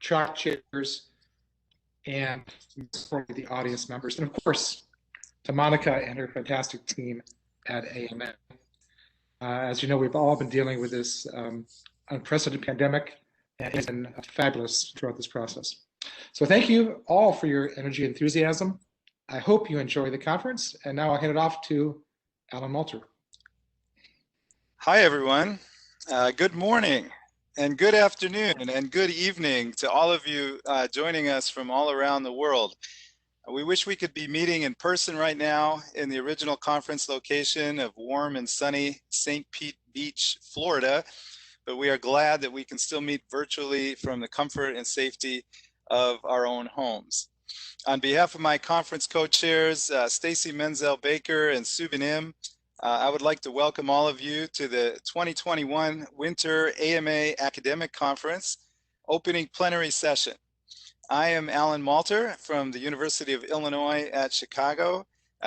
chalk chairs, and the audience members, and of course, to Monica and her fantastic team at AMA. As you know, we've all been dealing with this unprecedented pandemic, and it's been fabulous throughout this process. So thank you all for your energy and enthusiasm. I hope you enjoy the conference, and now I'll hand it off to Alan Malter. Hi, everyone. Good morning, and good afternoon, and good evening to all of you joining us from all around the world. We wish we could be meeting in person right now in the original conference location of warm and sunny St. Pete Beach, Florida, but we are glad that we can still meet virtually from the comfort and safety of our own homes. On behalf of my conference co-chairs, Stacy Menzel-Baker and Subin Im, I would like to welcome all of you to the 2021 Winter AMA Academic Conference opening plenary session. I am Alan Malter from the University of Illinois at Chicago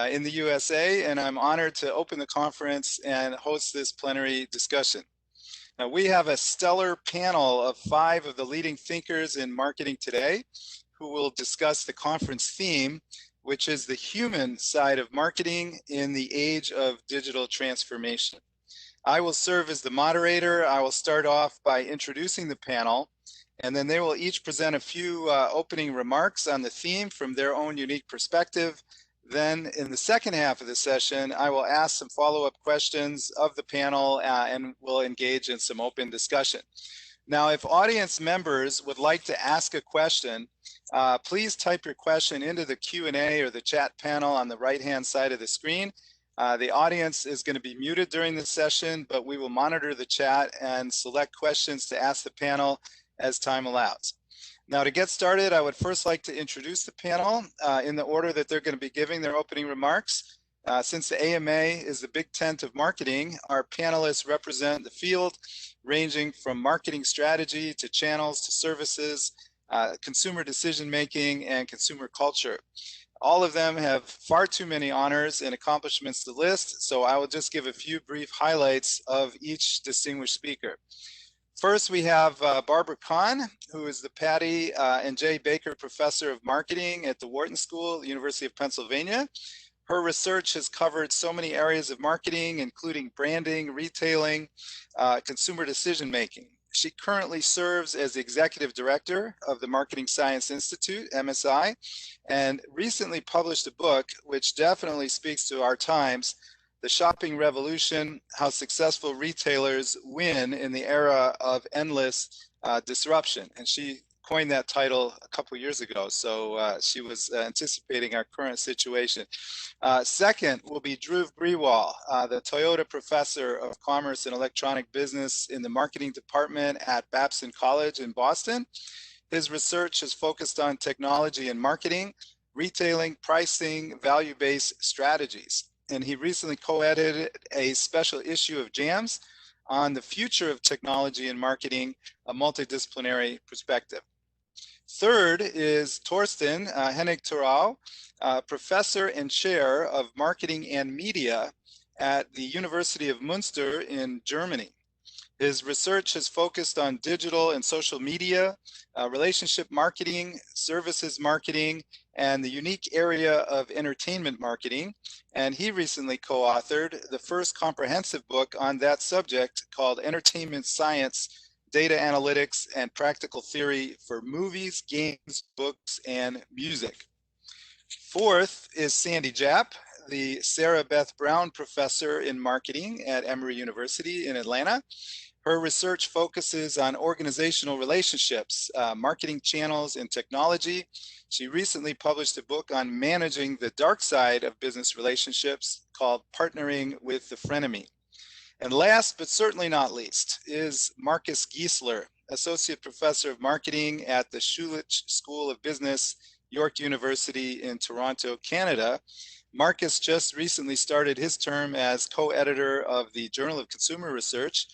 in the USA, and I'm honored to open the conference and host this plenary discussion. Now, we have a stellar panel of 5 of the leading thinkers in marketing today who will discuss the conference theme, which is the human side of marketing in the age of digital transformation. I will serve as the moderator. I will start off by introducing the panel, and then they will each present a few opening remarks on the theme from their own unique perspective. Then in the second half of the session, I will ask some follow-up questions of the panel and we'll engage in some open discussion. Now, if audience members would like to ask a question, please type your question into the Q&A or the chat panel on the right-hand side of the screen. The audience is going to be muted during the session, but we will monitor the chat and select questions to ask the panel as time allows. Now, to get started, I would first like to introduce the panel in the order that they're going to be giving their opening remarks. Since the AMA is the big tent of marketing, our panelists represent the field ranging from marketing strategy to channels to services, consumer decision-making, and consumer culture. All of them have far too many honors and accomplishments to list, so I will just give a few brief highlights of each distinguished speaker. First, we have Barbara Kahn, who is the Patty and Jay Baker Professor of Marketing at the Wharton School, University of Pennsylvania. Her research has covered so many areas of marketing, including branding, retailing, consumer decision-making. She currently serves as the Executive Director of the Marketing Science Institute, MSI, and recently published a book which definitely speaks to our times, The Shopping Revolution: How Successful Retailers Win in the Era of Endless Disruption. And she coined that title a couple years ago, so she was anticipating our current situation. Second will be Dhruv Grewal, the Toyota Professor of Commerce and Electronic Business in the Marketing Department at Babson College in Boston. His research is focused on technology and marketing, retailing, pricing, value-based strategies. And he recently co-edited a special issue of JAMS on the future of technology and marketing, a multidisciplinary perspective. Third is Thorsten Hennig-Thurau, Professor and Chair of Marketing and Media at the University of Muenster in Germany. His research has focused on digital and social media, relationship marketing, services marketing, and the unique area of entertainment marketing. And he recently co-authored the first comprehensive book on that subject called Entertainment Science, Data Analytics, and Practical Theory for Movies, Games, Books, and Music. Fourth is Sandy Japp, the Sarah Beth Brown Professor in Marketing at Emory University in Atlanta. Her research focuses on organizational relationships, marketing channels, and technology. She recently published a book on managing the dark side of business relationships called Partnering with the Frenemy. And last, but certainly not least, is Markus Giesler, Associate Professor of Marketing at the Schulich School of Business, York University in Toronto, Canada. Markus just recently started his term as co-editor of the Journal of Consumer Research,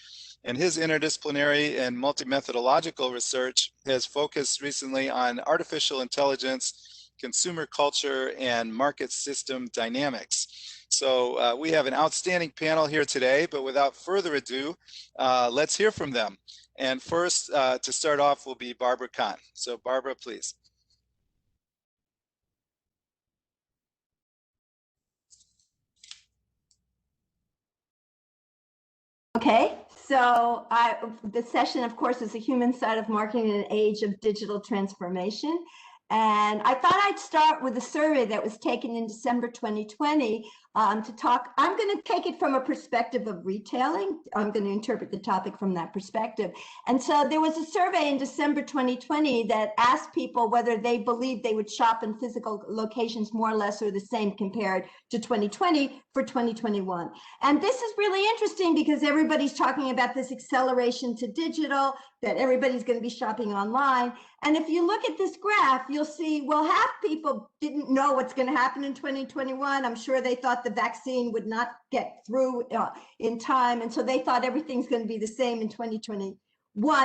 and his interdisciplinary and multi-methodological research has focused recently on artificial intelligence, consumer culture, and market system dynamics. So we have an outstanding panel here today, but without further ado, let's hear from them. And first, to start off, will be Barbara Kahn. So Barbara, please. Okay, so this session, of course, is the human side of marketing in an age of digital transformation. And I thought I'd start with a survey that was taken in December 2020 to talk. I'm going to take it from a perspective of retailing. I'm going to interpret the topic from that perspective. And so there was a survey in December 2020 that asked people whether they believed they would shop in physical locations more or less or the same compared to 2020 for 2021. And this is really interesting because everybody's talking about this acceleration to digital, that everybody's going to be shopping online. And if you look at this graph, you'll see, well, half people didn't know what's going to happen in 2021. I'm sure they thought the vaccine would not get through in time. And so they thought everything's going to be the same in 2021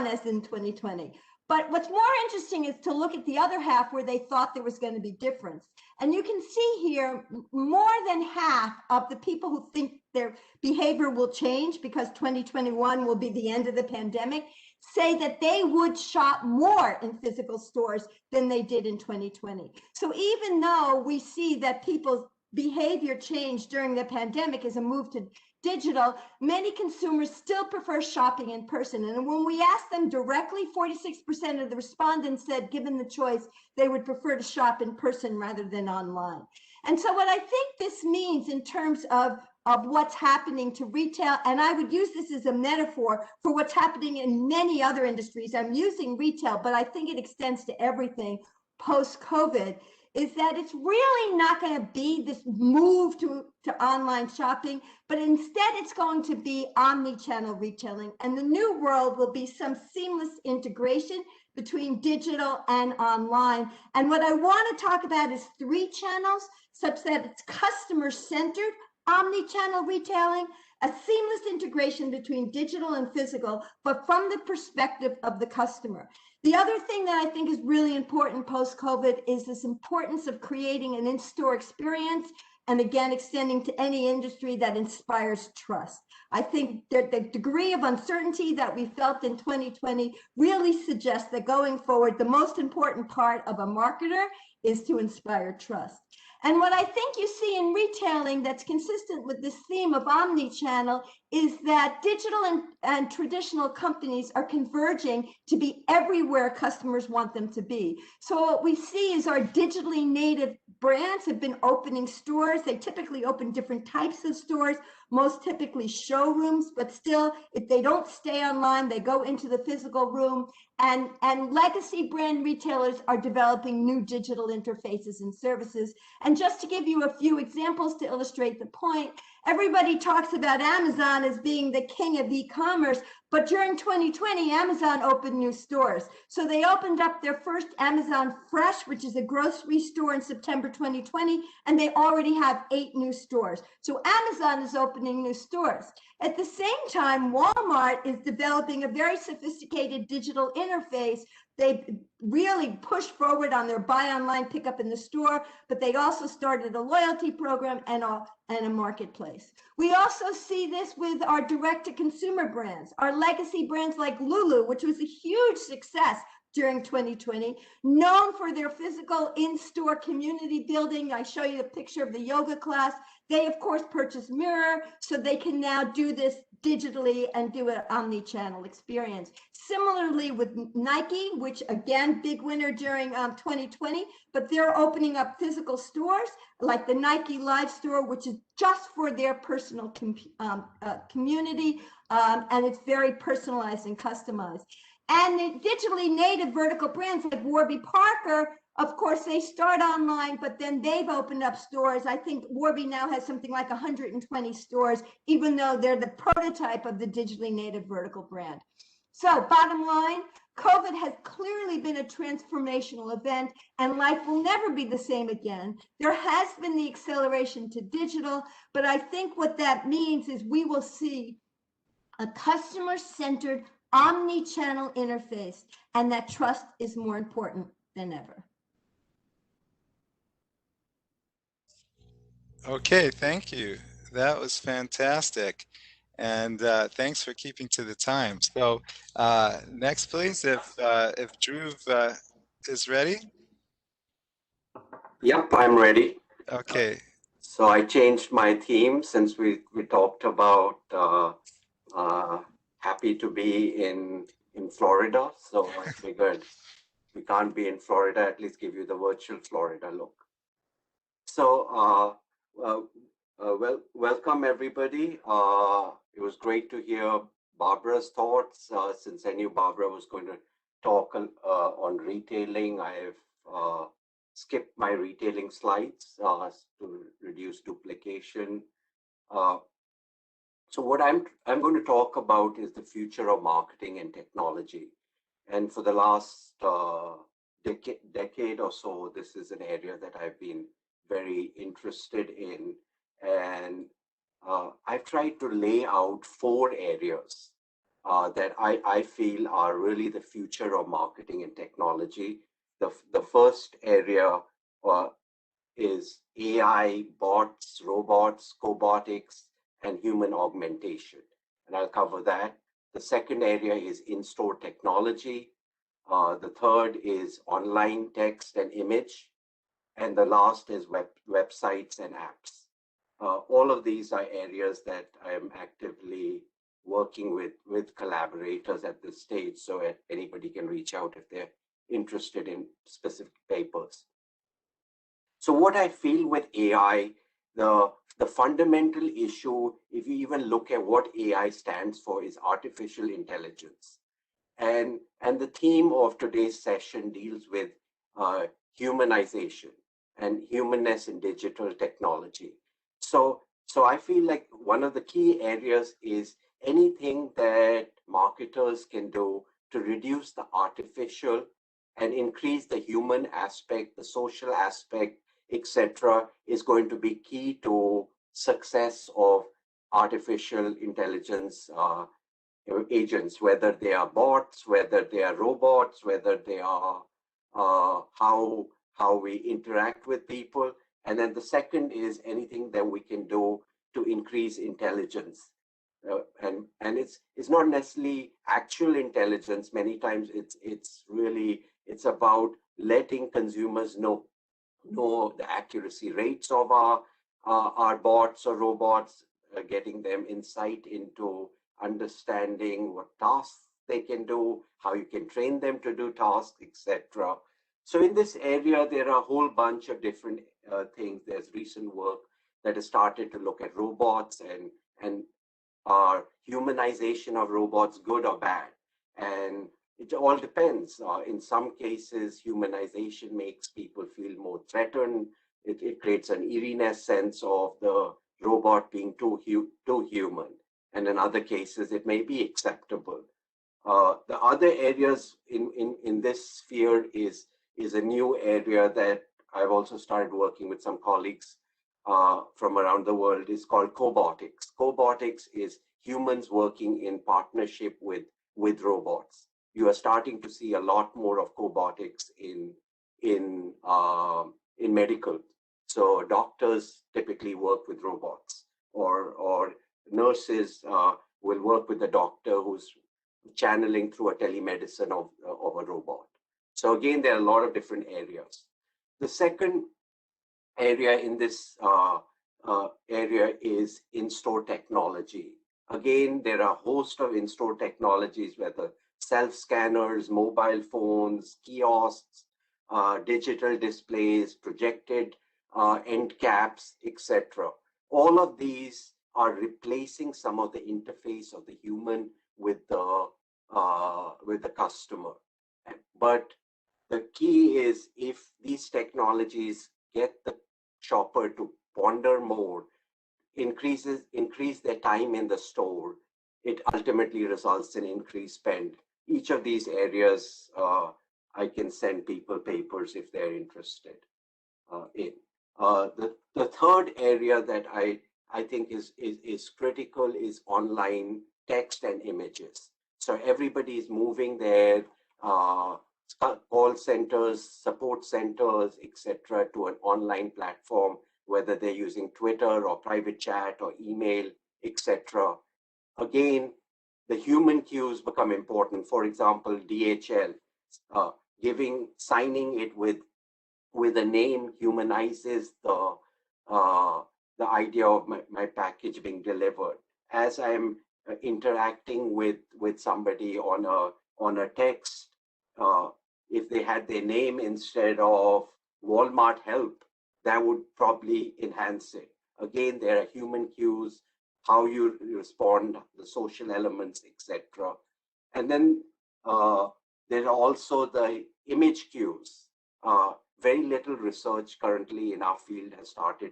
as in 2020. But what's more interesting is to look at the other half where they thought there was going to be difference. And you can see here, more than half of the people who think their behavior will change because 2021 will be the end of the pandemic say that they would shop more in physical stores than they did in 2020. So even though we see that people's behavior change during the pandemic as a move to digital, many consumers still prefer shopping in person. And when we asked them directly, 46% of the respondents said, given the choice, they would prefer to shop in person rather than online. And so what I think this means in terms of what's happening to retail, and I would use this as a metaphor for what's happening in many other industries. I'm using retail, but I think it extends to everything post-COVID, is that it's really not going to be this move to online shopping, but instead it's going to be omni-channel retailing. And the new world will be some seamless integration between digital and online. And what I want to talk about is 3 channels, such that it's customer-centered, omni-channel retailing, a seamless integration between digital and physical, but from the perspective of the customer. The other thing that I think is really important post-COVID is this importance of creating an in-store experience, and again, extending to any industry that inspires trust. I think that the degree of uncertainty that we felt in 2020 really suggests that going forward, the most important part of a marketer is to inspire trust. And what I think you see in retailing that's consistent with this theme of omni-channel is that digital and traditional companies are converging to be everywhere customers want them to be. So what we see is our digitally native brands have been opening stores. They typically open different types of stores, most typically showrooms, but still, if they don't stay online, they go into the physical room. And legacy brand retailers are developing new digital interfaces and services. And just to give you a few examples to illustrate the point, everybody talks about Amazon as being the king of e-commerce, but during 2020, Amazon opened new stores. So they opened up their first Amazon Fresh, which is a grocery store, in September 2020, and they already have 8 new stores. So Amazon is opening new stores. At the same time, Walmart is developing a very sophisticated digital interface. They really pushed forward on their buy online, pick up in the store, but they also started a loyalty program and a marketplace. We also see this with our direct-to-consumer brands, our legacy brands like Lulu, which was a huge success during 2020, known for their physical in-store community building. I show you a picture of the yoga class. They, of course, purchased Mirror, so they can now do this digitally and do an omni-channel experience. Similarly with Nike, which again, big winner during 2020, but they're opening up physical stores like the Nike Live store, which is just for their personal community, and it's very personalized and customized. And the digitally native vertical brands like Warby Parker, of course, they start online, but then they've opened up stores. I think Warby now has something like 120 stores, even though they're the prototype of the digitally native vertical brand. So bottom line, COVID has clearly been a transformational event, and life will never be the same again. There has been the acceleration to digital, but I think what that means is we will see a customer-centered omni-channel interface, and that trust is more important than ever. Okay, thank you. That was fantastic. And thanks for keeping to the time. So next, please, if Dhruv is ready. Yep, I'm ready. Okay. So I changed my theme since we talked about happy to be in Florida. So I figured we can't be in Florida, at least give you the virtual Florida look. So welcome everybody. It was great to hear Barbara's thoughts. Since I knew Barbara was going to talk on retailing, I've skip my retailing slides to reduce duplication. So what I'm going to talk about is the future of marketing and technology. And for the last decade or so, this is an area that I've been very interested in. And I've tried to lay out 4 areas that I feel are really the future of marketing and technology. The first area is AI, bots, robots, cobotics, and human augmentation. And I'll cover that. The second area is in-store technology. The third is online text and image. And the last is websites and apps. All of these are areas that I am actively working with collaborators at this stage, so anybody can reach out if they're interested in specific papers. So what I feel with AI, the fundamental issue, if you even look at what AI stands for, is artificial intelligence. And the theme of today's session deals with humanization and humanness in digital technology. So I feel like one of the key areas is anything that marketers can do to reduce the artificial and increase the human aspect, the social aspect, etc., is going to be key to success of artificial intelligence agents, whether they are bots, whether they are robots, whether they are how we interact with people. And then the second is anything that we can do to increase intelligence. And it's not necessarily actual intelligence. Many times it's about letting consumers know the accuracy rates of our bots or robots, getting them insight into understanding what tasks they can do, how you can train them to do tasks, etc. So in this area, there are a whole bunch of different things. There's recent work that has started to look at robots and humanization of robots, good or bad. And it all depends. In some cases, humanization makes people feel more threatened. It creates an eeriness sense of the robot being too human. And in other cases, it may be acceptable. The other areas in this sphere is a new area that I've also started working with some colleagues from around the world, is called cobotics. Cobotics is humans working in partnership with robots. You are starting to see a lot more of cobotics in medical. So doctors typically work with robots, or nurses will work with a doctor who's channeling through a telemedicine of a robot. So again, there are a lot of different areas. The second area in this area is in-store technology. Again, there are a host of in-store technologies, whether self-scanners, mobile phones, kiosks, digital displays, projected end caps, etc. All of these are replacing some of the interface of the human with the customer. But the key is, if these technologies get the shopper to ponder more, increase their time in the store, it ultimately results in increased spend. Each of these areas, I can send people papers if they're interested in. The third area that I think is critical is online text and images. So everybody is moving their call centers, support centers, etc., to an online platform, whether they're using Twitter or private chat or email, etc. again, the human cues become important. For example, DHL, signing it with a name humanizes the idea of my package being delivered. As I'm interacting with somebody on a text, if they had their name instead of Walmart help, that would probably enhance it. Again, there are human cues, how you respond, the social elements, etc. And then there are also the image cues. Very little research currently in our field has started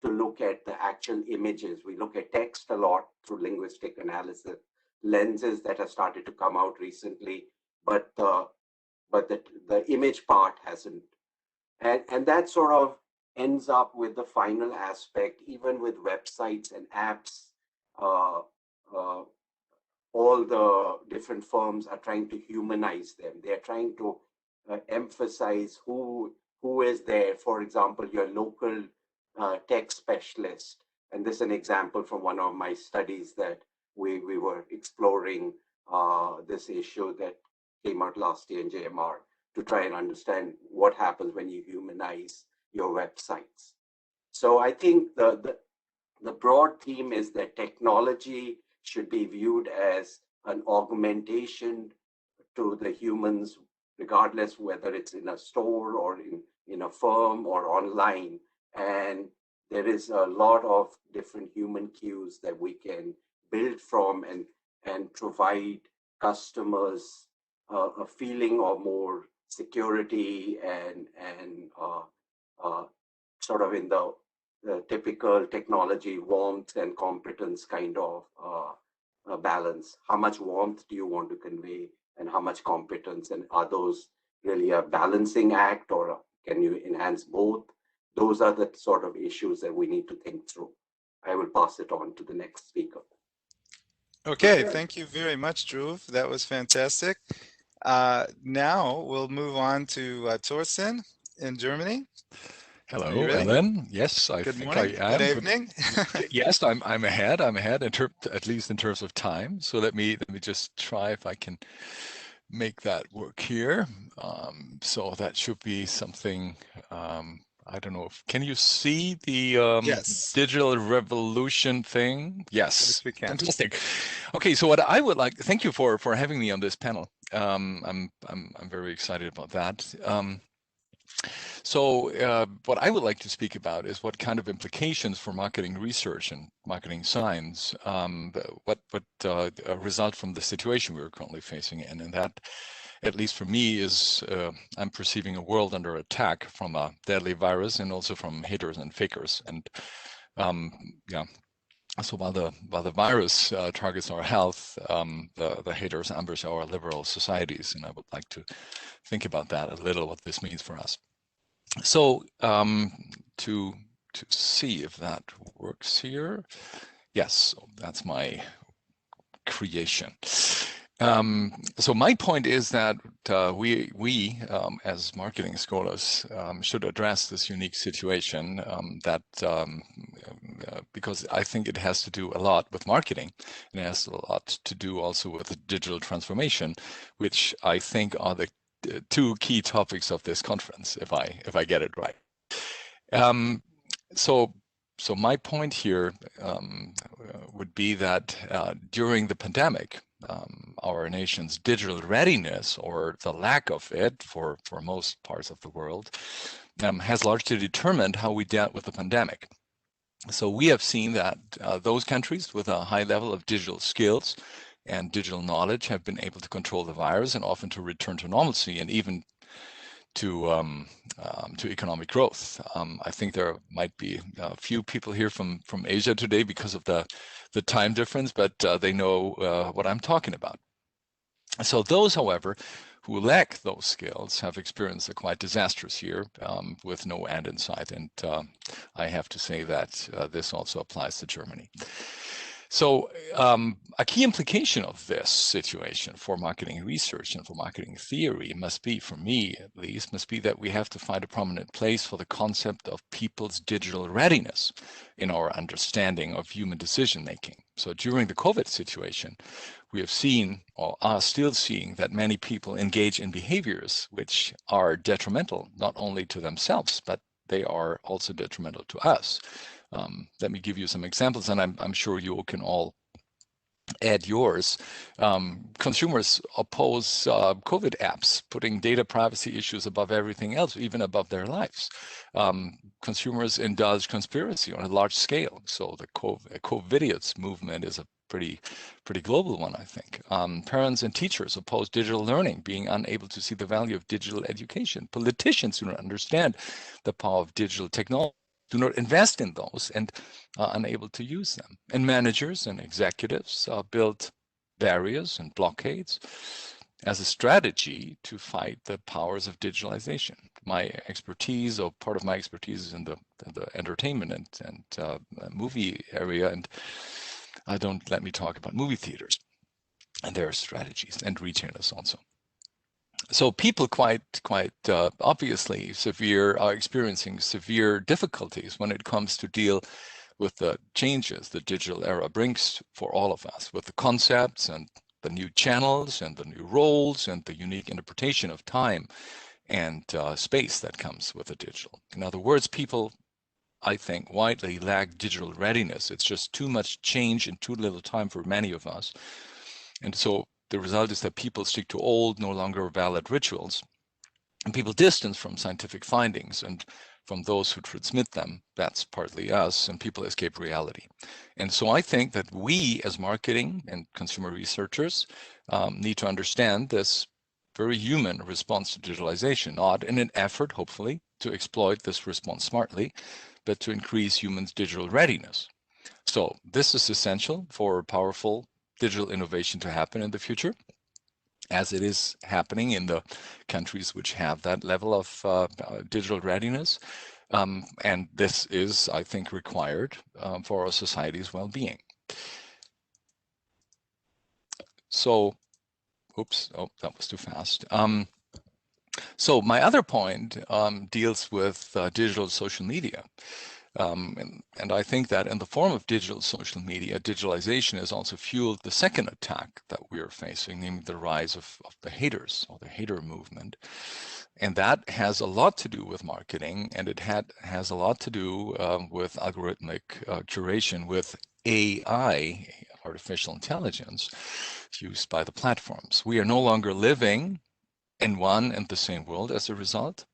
to look at the actual images. We look at text a lot through linguistic analysis, lenses that have started to come out recently, but the image part hasn't. And that sort of ends up with the final aspect, even with websites and apps. All the different firms are trying to humanize them. They're trying to emphasize who is there. For example, your local tech specialist. And this is an example from one of my studies that we were exploring this issue that came out last year in JMR to try and understand what happens when you humanize your websites. So I think the broad theme is that technology should be viewed as an augmentation to the humans, regardless whether it's in a store or in a firm or online. And there is a lot of different human cues that we can build from and provide customers a feeling of more security and sort of in the typical technology warmth and competence kind of balance. How much warmth do you want to convey and how much competence, and are those really a balancing act, or can you enhance both? Those are the sort of issues that we need to think through. I will pass it on to the next speaker. Okay, thank you very much, Dhruv. That was fantastic. Now we'll move on to Thorsten in Germany. Hello, ready? Ellen. Yes, I Good think morning. I am. Good evening. Yes, I'm ahead. I'm ahead at least in terms of time. So let me just try if I can make that work here. So that should be something. I don't know if can you see the Yes. digital revolution thing? Yes, Yes, we can. fantastic. Okay, so what I would like, thank you for having me on this panel. I'm very excited about that. So what I would like to speak about is what kind of implications for marketing research and marketing science, what result from the situation we're currently facing in. And that, at least for me, is I'm perceiving a world under attack from a deadly virus and also from haters and fakers. And yeah. So while the virus targets our health, the haters ambush our liberal societies, and I would like to think about that a little, what this means for us. So to see if that works here, yes, that's my creation. So my point is that we as marketing scholars should address this unique situation because I think it has to do a lot with marketing, and it has a lot to do also with digital transformation, which I think are the two key topics of this conference, if I get it right. So my point here would be that during the pandemic, our nation's digital readiness, or the lack of it for most parts of the world, has largely determined how we dealt with the pandemic. So we have seen that those countries with a high level of digital skills and digital knowledge have been able to control the virus and often to return to normalcy and even to economic growth. I think there might be a few people here from Asia today because of the time difference, but they know what I'm talking about. So those, however, who lack those skills have experienced a quite disastrous year with no end in sight. And I have to say that this also applies to Germany. So a key implication of this situation for marketing research and for marketing theory must be, for me at least, must be that we have to find a prominent place for the concept of people's digital readiness in our understanding of human decision making. So during the COVID situation, we have seen, or are still seeing, that many people engage in behaviors which are detrimental not only to themselves, but they are also detrimental to us. Let me give you some examples, and I'm sure you can all add yours. Consumers oppose COVID apps, putting data privacy issues above everything else, even above their lives. Consumers indulge conspiracy on a large scale. So the COVIDiots movement is a pretty global one, I think. Parents and teachers oppose digital learning, being unable to see the value of digital education. Politicians do not understand the power of digital technology, do not invest in those, and are unable to use them. And managers and executives build barriers and blockades as a strategy to fight the powers of digitalization. My expertise, or part of my expertise, is in the entertainment and movie area, and don't let me talk about movie theaters and their strategies, and retailers also. So people quite obviously are experiencing severe difficulties when it comes to deal with the changes the digital era brings for all of us, with the concepts and the new channels and the new roles and the unique interpretation of time and space that comes with the digital. In other words, people, I think, widely lack digital readiness. It's just too much change in too little time for many of us. And so the result is that people stick to old, no longer valid rituals, and people distance from scientific findings and from those who transmit them. That's partly us, and people escape reality. And so I think that we, as marketing and consumer researchers, need to understand this very human response to digitalization, not in an effort, hopefully, to exploit this response smartly, but to increase humans' digital readiness. So this is essential for powerful digital innovation to happen in the future, as it is happening in the countries which have that level of digital readiness. And this is, I think, required for our society's well-being. So, oops, oh, that was too fast. So my other point deals with digital social media. And I think that in the form of digital social media, digitalization has also fueled the second attack that we are facing, namely the rise of the haters, or the hater movement. And that has a lot to do with marketing, and it has a lot to do with algorithmic curation, with AI, artificial intelligence, used by the platforms. We are no longer living in one and the same world as a result.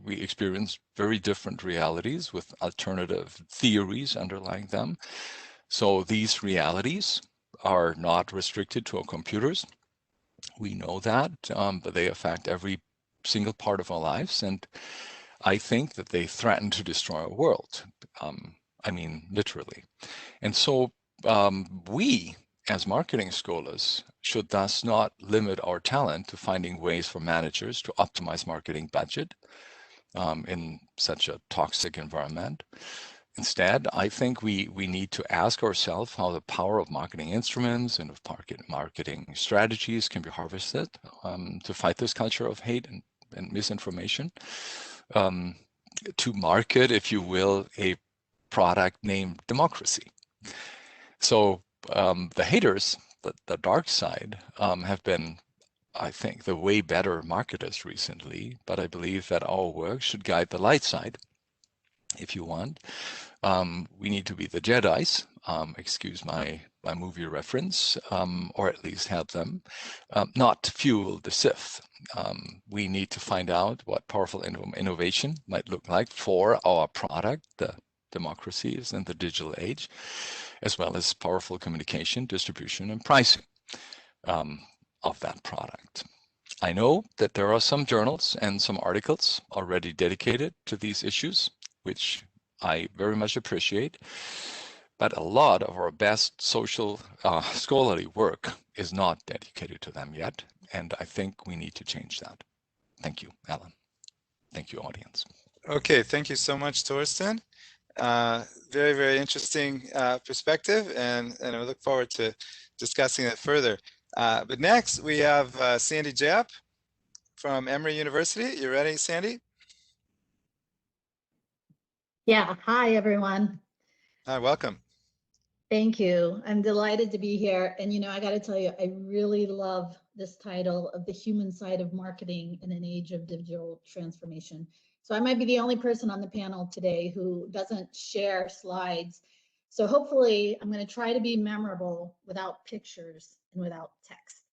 We experience very different realities with alternative theories underlying them. So these realities are not restricted to our computers. We know that, but they affect every single part of our lives. And I think that they threaten to destroy our world. I mean, literally. And so we, as marketing scholars, should thus not limit our talent to finding ways for managers to optimize marketing budget in such a toxic environment. Instead, I think we need to ask ourselves how the power of marketing instruments and of marketing strategies can be harvested to fight this culture of hate and misinformation, to market, if you will, a product named democracy. So the haters, the dark side, have been, I think, the way better marketers recently, but I believe that our work should guide the light side, if you want. We need to be the Jedis, excuse my movie reference, or at least help them, not fuel the Sith. We need to find out what powerful innovation might look like for our product, the democracies in the digital age, as well as powerful communication, distribution, and pricing of that product. I know that there are some journals and some articles already dedicated to these issues, which I very much appreciate, but a lot of our best social scholarly work is not dedicated to them yet, and I think we need to change that. Thank you, Alan. Thank you, audience. Okay, thank you so much, Thorsten. Very, very interesting perspective, and I look forward to discussing it further. But next we have Sandy Japp from Emory University. You ready, Sandy? Yeah, hi everyone. Hi, welcome. Thank you. I'm delighted to be here. And I got to tell you, I really love this title of the human side of marketing in an age of digital transformation. So I might be the only person on the panel today who doesn't share slides. So hopefully I'm going to try to be memorable without pictures and without text.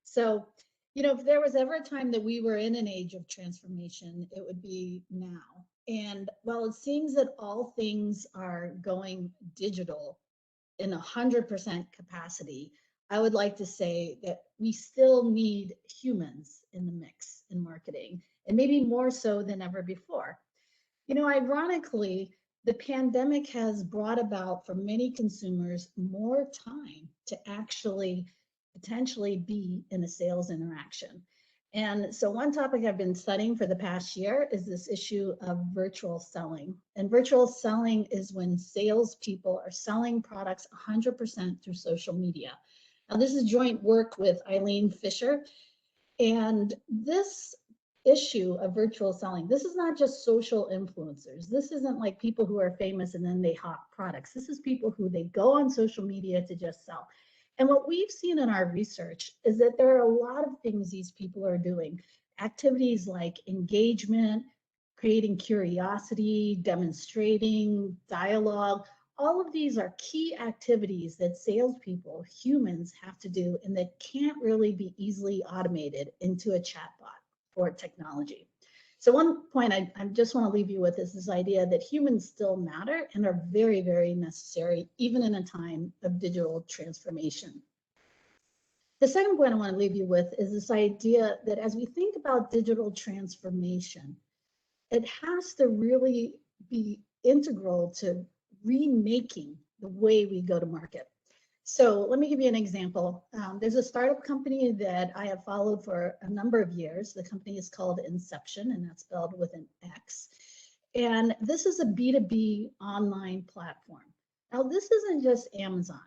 So, if there was ever a time that we were in an age of transformation, it would be now. And while it seems that all things are going digital in 100% capacity, I would like to say that we still need humans in the mix in marketing, and maybe more so than ever before. Ironically, the pandemic has brought about for many consumers more time to actually potentially be in a sales interaction. And so one topic I've been studying for the past year is this issue of virtual selling. And virtual selling is when salespeople are selling products 100% through social media. Now, this is joint work with Eileen Fisher. And this issue of virtual selling, this is not just social influencers. This isn't like people who are famous and then they hawk products. This is people who they go on social media to just sell. And what we've seen in our research is that there are a lot of things these people are doing. Activities like engagement, creating curiosity, demonstrating, dialogue. All of these are key activities that salespeople, humans, have to do and that can't really be easily automated into a chatbot or technology. So one point I just want to leave you with is this idea that humans still matter and are very, very necessary, even in a time of digital transformation. The second point I want to leave you with is this idea that as we think about digital transformation, it has to really be integral to remaking the way we go to market. So let me give you an example. There's a startup company that I have followed for a number of years. The company is called Inception, and that's spelled with an X. And this is a B2B online platform. Now, this isn't just Amazon,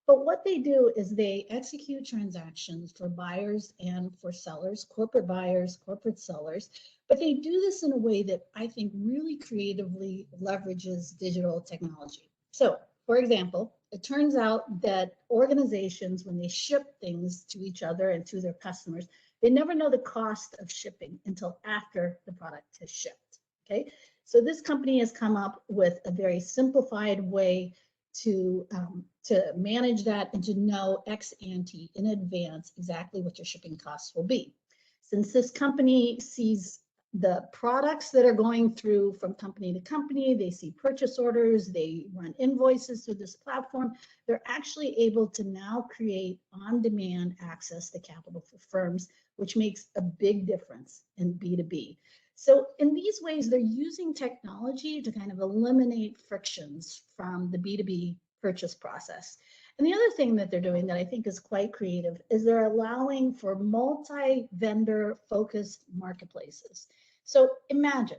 but what they do is they execute transactions for buyers and for sellers, corporate buyers, corporate sellers, but they do this in a way that I think really creatively leverages digital technology. So, for example, it turns out that organizations, when they ship things to each other and to their customers, they never know the cost of shipping until after the product has shipped, okay? So this company has come up with a very simplified way to manage that and to know ex ante in advance exactly what your shipping costs will be. Since this company sees the products that are going through from company to company, they see purchase orders, they run invoices through this platform, they're actually able to now create on-demand access to capital for firms, which makes a big difference in B2B. So in these ways, they're using technology to kind of eliminate frictions from the B2B purchase process. And the other thing that they're doing that I think is quite creative is they're allowing for multi-vendor focused marketplaces. So imagine,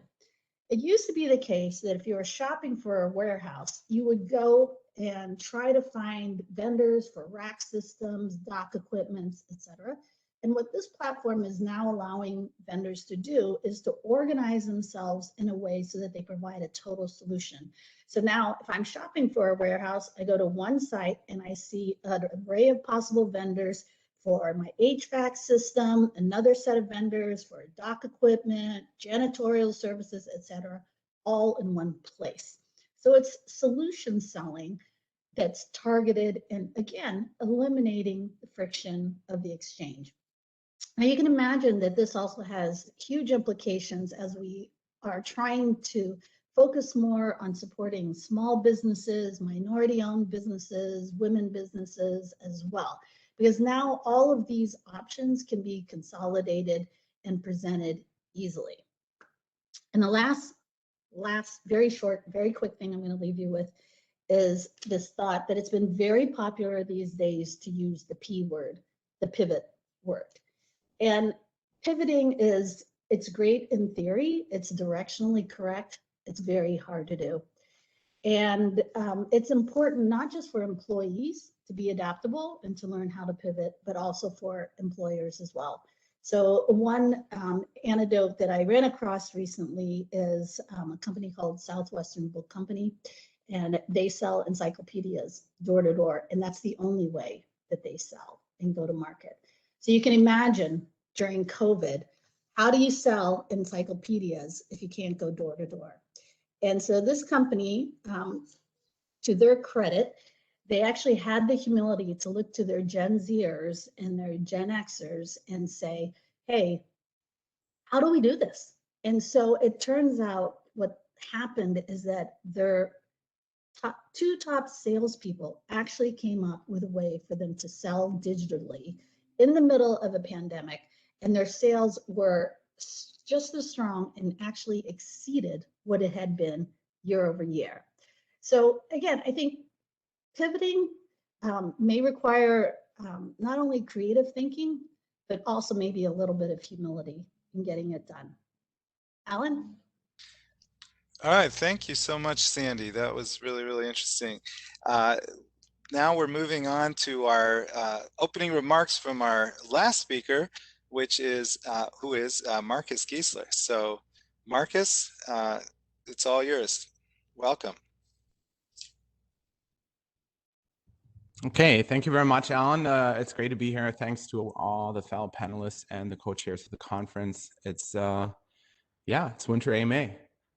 it used to be the case that if you were shopping for a warehouse, you would go and try to find vendors for rack systems, dock equipments, etc. And what this platform is now allowing vendors to do is to organize themselves in a way so that they provide a total solution. So now if I'm shopping for a warehouse, I go to one site and I see an array of possible vendors for my HVAC system, another set of vendors for dock equipment, janitorial services, etc., all in one place. So it's solution selling that's targeted and, again, eliminating the friction of the exchange. Now you can imagine that this also has huge implications as we are trying to focus more on supporting small businesses, minority-owned businesses, women businesses as well, because now all of these options can be consolidated and presented easily. And the last very short, very quick thing I'm going to leave you with is this thought that it's been very popular these days to use the P word, the pivot word. And pivoting it's great in theory, it's directionally correct, it's very hard to do. And it's important not just for employees to be adaptable and to learn how to pivot, but also for employers as well. So one anecdote that I ran across recently is a company called Southwestern Book Company, and they sell encyclopedias door to door, and that's the only way that they sell and go to market. So you can imagine during COVID, how do you sell encyclopedias if you can't go door to door? And so this company, to their credit, they actually had the humility to look to their Gen Zers and their Gen Xers and say, hey, how do we do this? And so it turns out what happened is that their two top salespeople actually came up with a way for them to sell digitally in the middle of a pandemic, and their sales were just as strong and actually exceeded what it had been year over year. So again, I think pivoting may require not only creative thinking, but also maybe a little bit of humility in getting it done. Alan? All right, thank you so much, Sandy. That was really, really interesting. Now we're moving on to our opening remarks from our last speaker, which is who is Markus Giesler. So, Markus, it's all yours. Welcome. Okay, thank you very much, Alan. It's great to be here. Thanks to all the fellow panelists and the co-chairs of the conference. It's it's winter AMA.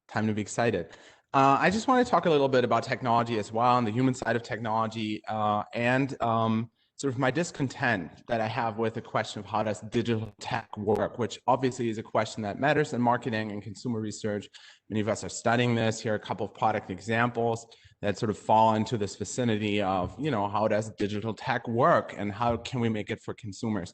Time to be excited. I just want to talk a little bit about technology as well, and the human side of technology, and sort of my discontent that I have with the question of how does digital tech work, which obviously is a question that matters in marketing and consumer research. Many of us are studying this. Here are a couple of product examples that sort of fall into this vicinity of, how does digital tech work and how can we make it for consumers?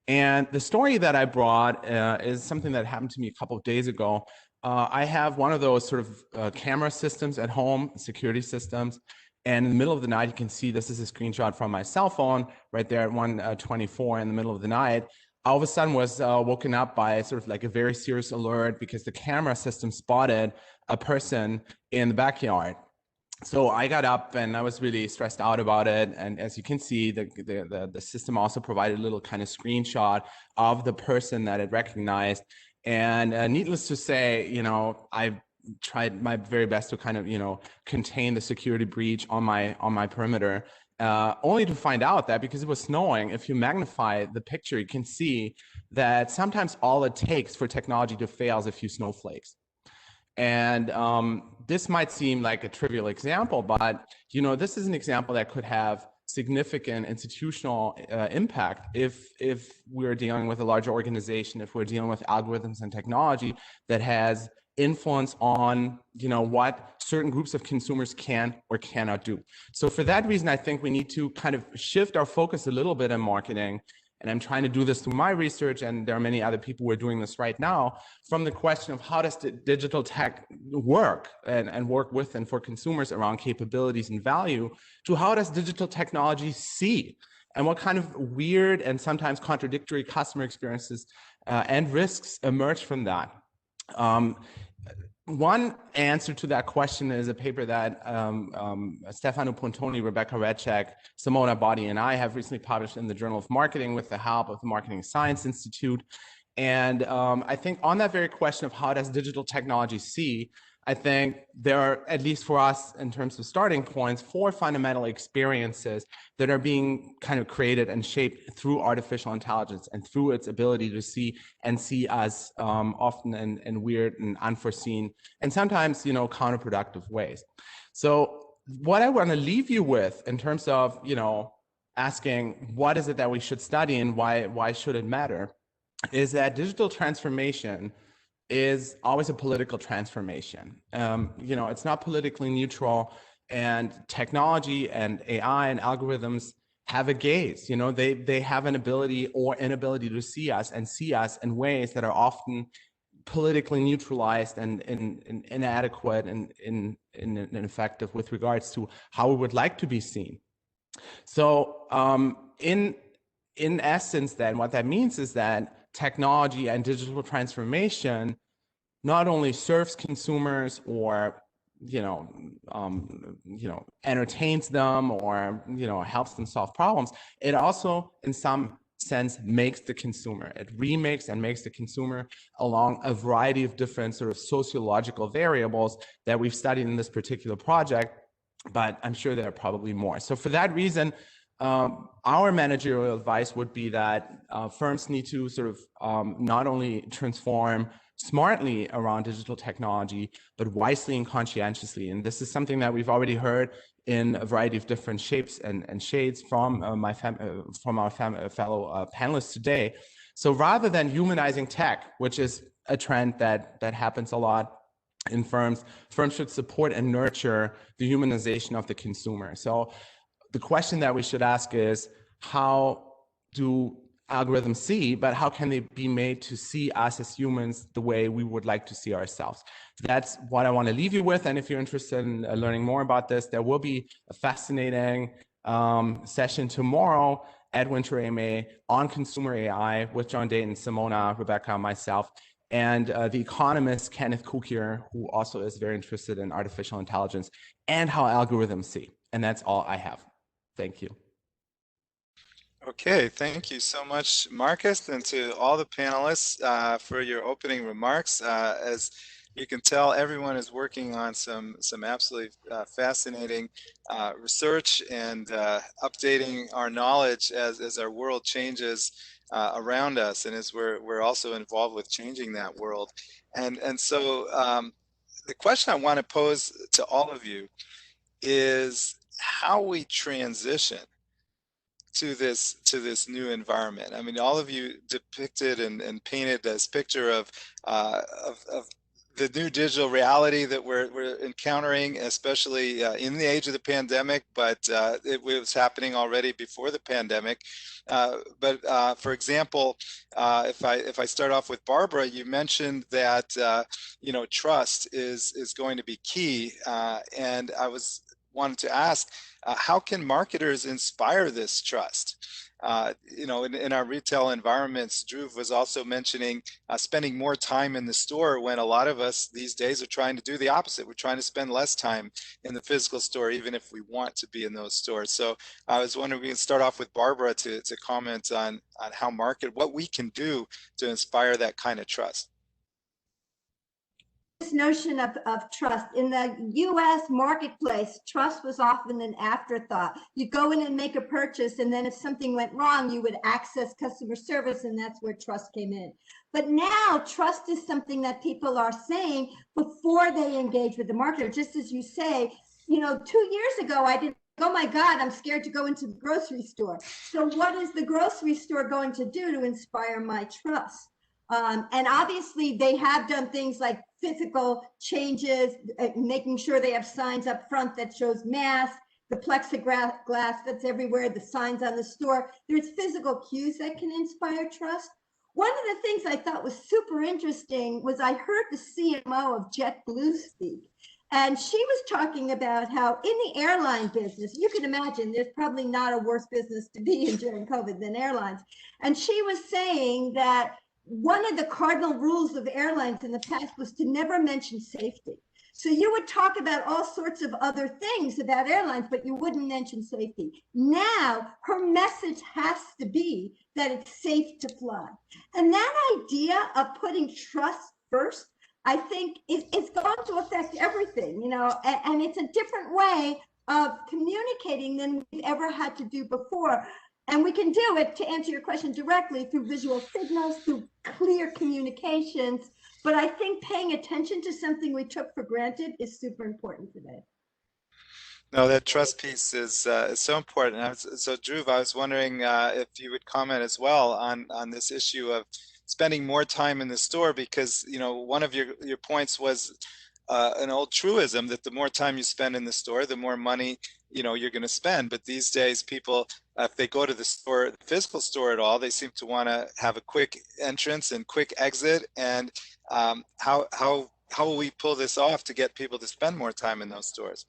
And the story that I brought is something that happened to me a couple of days ago. I have one of those sort of camera systems at home, security systems. And in the middle of the night, you can see this is a screenshot from my cell phone right there at 1:24 in the middle of the night. All of a sudden was woken up by sort of like a very serious alert because the camera system spotted a person in the backyard. So I got up and I was really stressed out about it. And as you can see, the system also provided a little kind of screenshot of the person that it recognized. And needless to say, I tried my very best to kind of, contain the security breach on my perimeter, only to find out that because it was snowing, if you magnify the picture, you can see that sometimes all it takes for technology to fail is a few snowflakes. And this might seem like a trivial example, but this is an example that could have significant institutional impact if we're dealing with a larger organization, if we're dealing with algorithms and technology that has influence on what certain groups of consumers can or cannot do. So for that reason, I think we need to kind of shift our focus a little bit in marketing. And I'm trying to do this through my research, and there are many other people who are doing this right now, from the question of how does digital tech work and work with and for consumers around capabilities and value, to how does digital technology see and what kind of weird and sometimes contradictory customer experiences and risks emerge from that. One answer to that question is a paper that Stefano Pontoni, Rebecca Redcheck, Simona Body, and I have recently published in the Journal of Marketing with the help of the Marketing Science Institute. And I think on that very question of how does digital technology see, I think there are, at least for us in terms of starting points, 4 fundamental experiences that are being kind of created and shaped through artificial intelligence and through its ability to see us often in weird and unforeseen and sometimes, counterproductive ways. So what I want to leave you with in terms of, asking what is it that we should study and why should it matter, is that digital transformation is always a political transformation. It's not politically neutral, and technology and AI and algorithms have a gaze. They have an ability or inability to see us in ways that are often politically neutralized and inadequate and ineffective with regards to how we would like to be seen. So in essence, then, what that means is that technology and digital transformation not only serves consumers or entertains them or, helps them solve problems. It also, in some sense, makes the consumer. It remakes and makes the consumer along a variety of different sort of sociological variables that we've studied in this particular project, but I'm sure there are probably more. So for that reason, our managerial advice would be that firms need to sort of not only transform smartly around digital technology, but wisely and conscientiously. And this is something that we've already heard in a variety of different shapes and shades from our fellow panelists today. So rather than humanizing tech, which is a trend that happens a lot in firms should support and nurture the humanization of the consumer. So the question that we should ask is, how do algorithms see, but how can they be made to see us as humans the way we would like to see ourselves? That's what I want to leave you with. And if you're interested in learning more about this, there will be a fascinating session tomorrow at Winter AMA on consumer AI with John Dayton, Simona, Rebecca, myself, and the economist Kenneth Kukier, who also is very interested in artificial intelligence and how algorithms see. And that's all I have. Thank you. Okay, thank you so much, Markus, and to all the panelists for your opening remarks. As you can tell, everyone is working on some absolutely fascinating research and updating our knowledge as our world changes around us, and as we're also involved with changing that world. And so the question I want to pose to all of you is how we transition to this new environment. I mean, all of you depicted and painted this picture of the new digital reality that we're encountering, especially in the age of the pandemic, but it was happening already before the pandemic. But for example, if I start off with Barbara, you mentioned that trust is going to be key, and I wanted to ask, how can marketers inspire this trust? In our retail environments, Dhruv was also mentioning spending more time in the store, when a lot of us these days are trying to do the opposite. We're trying to spend less time in the physical store, even if we want to be in those stores. So I was wondering, we can start off with Barbara to comment on how what we can do to inspire that kind of trust. This notion of trust in the US marketplace, trust was often an afterthought. You go in and make a purchase, and then if something went wrong, you would access customer service, and that's where trust came in. But now trust is something that people are saying before they engage with the marketer. Just as you say, 2 years ago, I didn't, oh my God, I'm scared to go into the grocery store. So what is the grocery store going to do to inspire my trust? And obviously they have done things like physical changes, making sure they have signs up front that shows masks, the plexiglass that's everywhere, the signs on the store. There's physical cues that can inspire trust. One of the things I thought was super interesting was I heard the CMO of JetBlue speak. And she was talking about how in the airline business, you can imagine there's probably not a worse business to be in during COVID than airlines. And she was saying that one of the cardinal rules of airlines in the past was to never mention safety. So you would talk about all sorts of other things about airlines, but you wouldn't mention safety. Now, her message has to be that it's safe to fly. And that idea of putting trust first, I think it's going to affect everything, and it's a different way of communicating than we've ever had to do before. And we can do it, to answer your question directly, through visual signals, through clear communications. But I think paying attention to something we took for granted is super important today. No, that trust piece is so important. So Dhruv, I was wondering if you would comment as well on this issue of spending more time in the store, because one of your points was an old truism that the more time you spend in the store, the more money you're going to spend. But these days, people, if they go to the store, the physical store at all, they seem to want to have a quick entrance and quick exit. And how will we pull this off to get people to spend more time in those stores?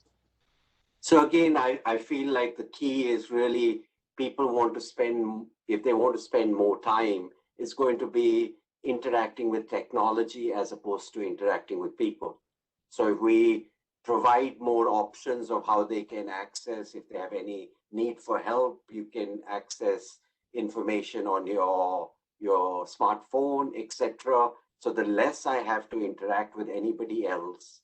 So again, I feel like the key is really people want to spend, if they want to spend more time, it's going to be interacting with technology as opposed to interacting with people. So if we provide more options of how they can access. If they have any need for help, you can access information on your smartphone, etc. So the less I have to interact with anybody else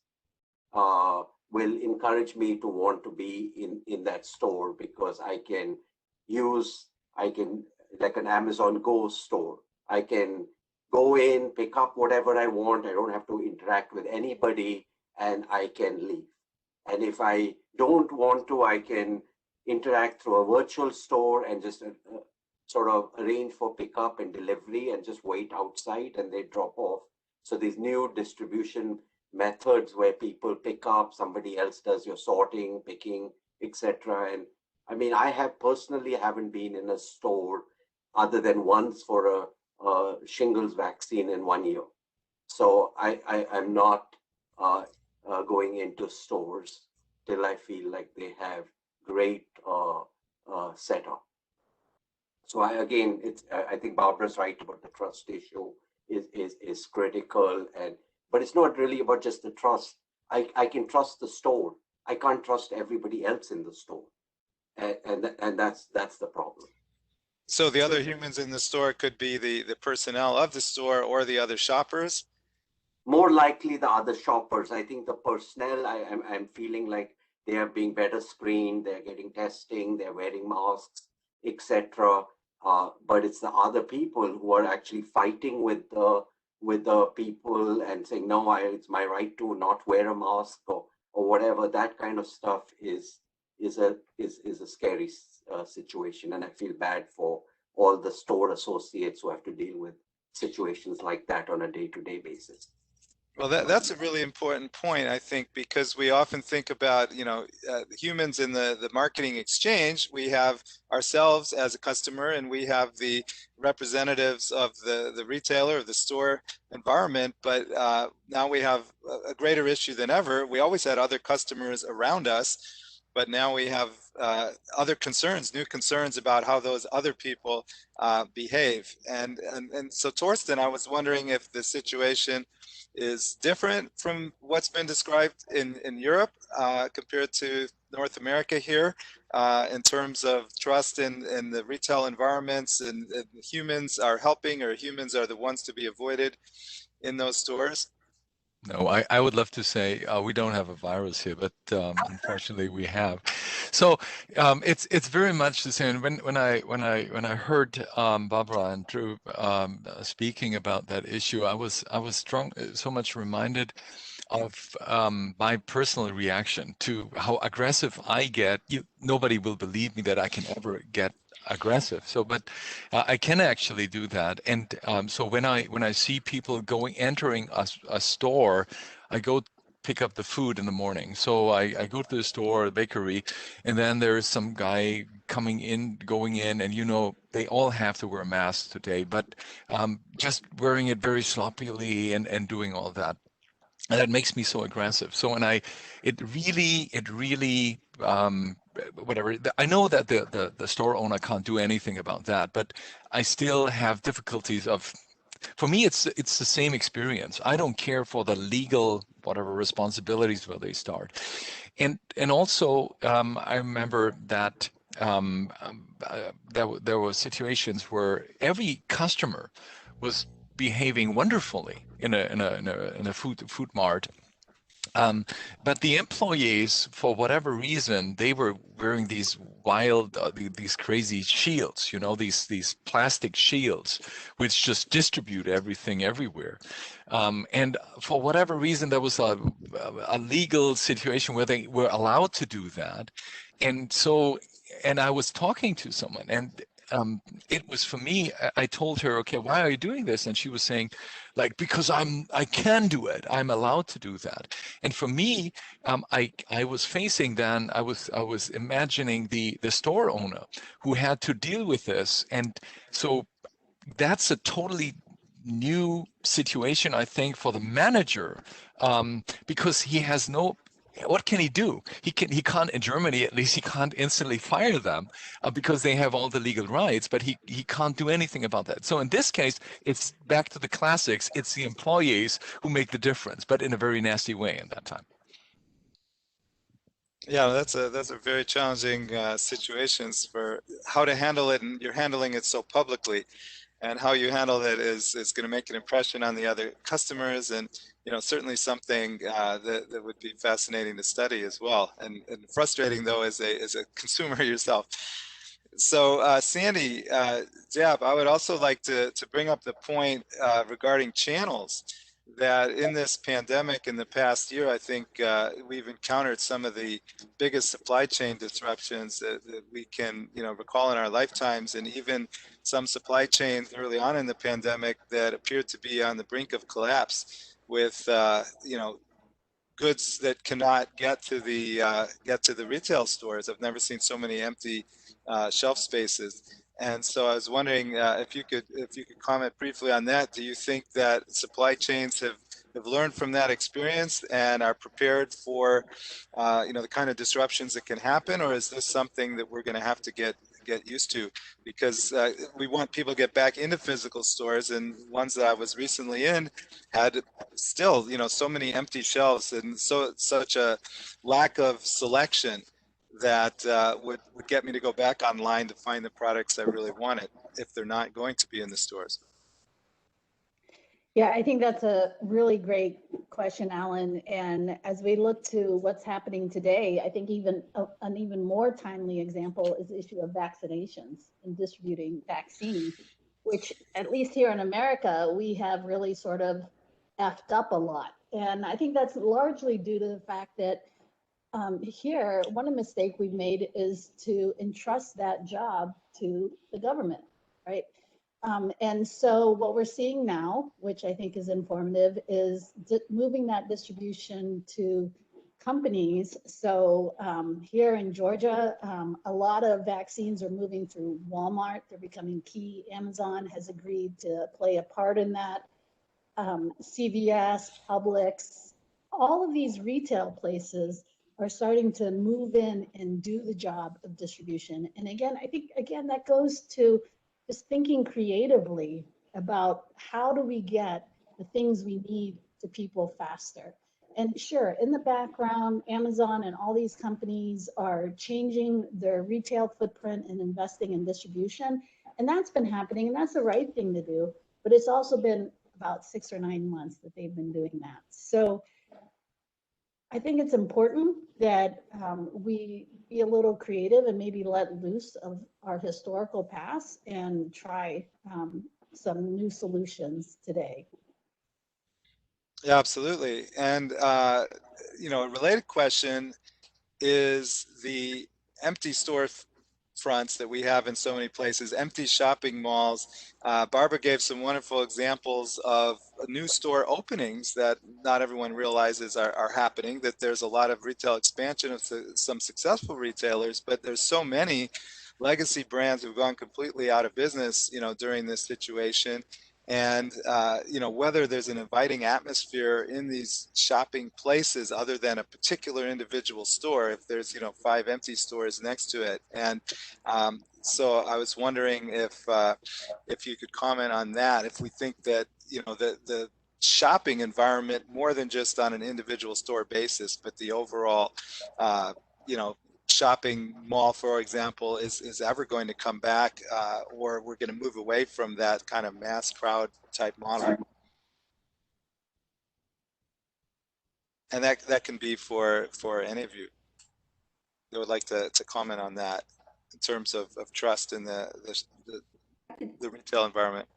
will encourage me to want to be in that store, because I can, like an Amazon Go store, I can go in, pick up whatever I want. I don't have to interact with anybody, and I can leave. And if I don't want to, I can interact through a virtual store and just sort of arrange for pickup and delivery and just wait outside and they drop off. So these new distribution methods where people pick up, somebody else does your sorting, picking, etc. And I mean, I have personally haven't been in a store other than once for a shingles vaccine in 1 year. So I'm not going into stores till I feel like they have great setup. So I think Barbara's right about the trust issue is critical, but it's not really about just the trust. I can trust the store. I can't trust everybody else in the store, and that's the problem. So the other humans in the store could be the personnel of the store or the other shoppers? More likely the other shoppers. I think the personnel, I'm feeling like they are being better screened, they're getting testing, they're wearing masks, etc. But it's the other people who are actually fighting with the people and saying, no, it's my right to not wear a mask or whatever. That kind of stuff is a scary situation, and I feel bad for all the store associates who have to deal with situations like that on a day-to-day basis. Well, that's a really important point, I think, because we often think about, humans in the marketing exchange. We have ourselves as a customer, and we have the representatives of the retailer or the store environment. But now we have a greater issue than ever. We always had other customers around us, but now we have other concerns, new concerns about how those other people behave. And so, Thorsten, I was wondering if the situation is different from what's been described in Europe compared to North America here in terms of trust in the retail environments, and humans are helping, or humans are the ones to be avoided in those stores. No, I would love to say we don't have a virus here, but unfortunately we have. So it's very much the same. When I heard Barbara and Dhruv speaking about that issue, I was so much reminded of my personal reaction to how aggressive I get. Nobody will believe me that I can ever get aggressive. So, but I can actually do that. And so when I see people entering a store, I go pick up the food in the morning. So I go to the store, the bakery, and then there's some guy going in, and they all have to wear masks today, but just wearing it very sloppily and doing all that. And that makes me so aggressive. So it really whatever. I know that the store owner can't do anything about that, but I still have difficulties for me, it's the same experience. I don't care for the legal whatever responsibilities where they start. And also I remember that there were situations where every customer was behaving wonderfully in a food mart. But the employees, for whatever reason, they were wearing these these crazy shields, these plastic shields, which just distribute everything everywhere. And for whatever reason, there was a legal situation where they were allowed to do that. And I was talking to someone, and it was, for me, I told her, okay, why are you doing this? And she was saying, like, because I can do it. I'm allowed to do that. And for me, I was facing then, I was imagining the store owner who had to deal with this. And so that's a totally new situation, I think, for the manager, because he has what can he do? He can't, in Germany at least, he can't instantly fire them because they have all the legal rights, but he can't do anything about that. So in this case, it's back to the classics. It's the employees who make the difference, but in a very nasty way in that time. Yeah, that's a very challenging situations for how to handle it, and you're handling it so publicly, and how you handle it is going to make an impression on the other customers, and certainly something that would be fascinating to study as well, and frustrating though as a consumer yourself. So Sandy, Jab, I would also like to bring up the point regarding channels, that in this pandemic in the past year, I think we've encountered some of the biggest supply chain disruptions that we can recall in our lifetimes, and even some supply chains early on in the pandemic that appeared to be on the brink of collapse, with goods that cannot get to the retail stores. I've never seen so many empty shelf spaces. And so I was wondering if you could comment briefly on that. Do you think that supply chains have learned from that experience and are prepared for the kind of disruptions that can happen, or is this something that we're going to have to get used to? Because we want people to get back into physical stores, and ones that I was recently in had still so many empty shelves, and such a lack of selection that would get me to go back online to find the products I really wanted if they're not going to be in the stores. Yeah, I think that's a really great question, Alan. And as we look to what's happening today, I think an even more timely example is the issue of vaccinations and distributing vaccines, which at least here in America, we have really sort of effed up a lot. And I think that's largely due to the fact that here, one mistake we've made is to entrust that job to the government, right? And so what we're seeing now, which I think is informative, is moving that distribution to companies. So here in Georgia, a lot of vaccines are moving through Walmart. They're becoming key. Amazon has agreed to play a part in that. CVS, Publix, all of these retail places are starting to move in and do the job of distribution. And again, I think, that goes to just thinking creatively about how do we get the things we need to people faster. And sure, in the background, Amazon and all these companies are changing their retail footprint and investing in distribution. And that's been happening, and that's the right thing to do. But it's also been about 6 or 9 months that they've been doing that. So I think it's important that we be a little creative and maybe let loose of our historical past and try some new solutions today. Yeah, absolutely. And a related question is the empty store fronts that we have in so many places, empty shopping malls. Barbara gave some wonderful examples of new store openings that not everyone realizes are happening, that there's a lot of retail expansion of some successful retailers, but there's so many legacy brands who've gone completely out of business, during this situation. And whether there's an inviting atmosphere in these shopping places other than a particular individual store, if there's 5 empty stores next to it. And so I was wondering if you could comment on that, if we think that the shopping environment, more than just on an individual store basis, but the overall shopping mall, for example, is ever going to come back, or we're going to move away from that kind of mass crowd type model. And that can be for any of you that would like to comment on that in terms of trust in the retail environment.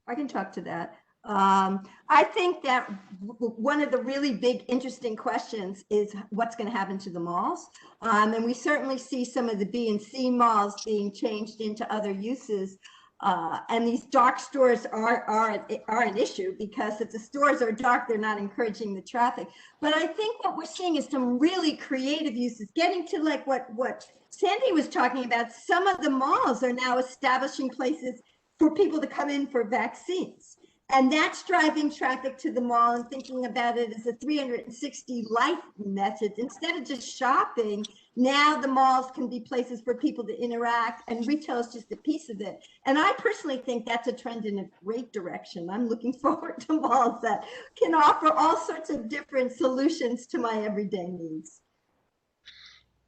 I can talk to that. I think that one of the really big, interesting questions is what's going to happen to the malls. And we certainly see some of the B and C malls being changed into other uses. And these dark stores are an issue, because if the stores are dark, they're not encouraging the traffic. But I think what we're seeing is some really creative uses, getting to like what Sandy was talking about. Some of the malls are now establishing places for people to come in for vaccines. And that's driving traffic to the mall and thinking about it as a 360 life method. Instead of just shopping, now the malls can be places for people to interact, and retail is just a piece of it. And I personally think that's a trend in a great direction. I'm looking forward to malls that can offer all sorts of different solutions to my everyday needs.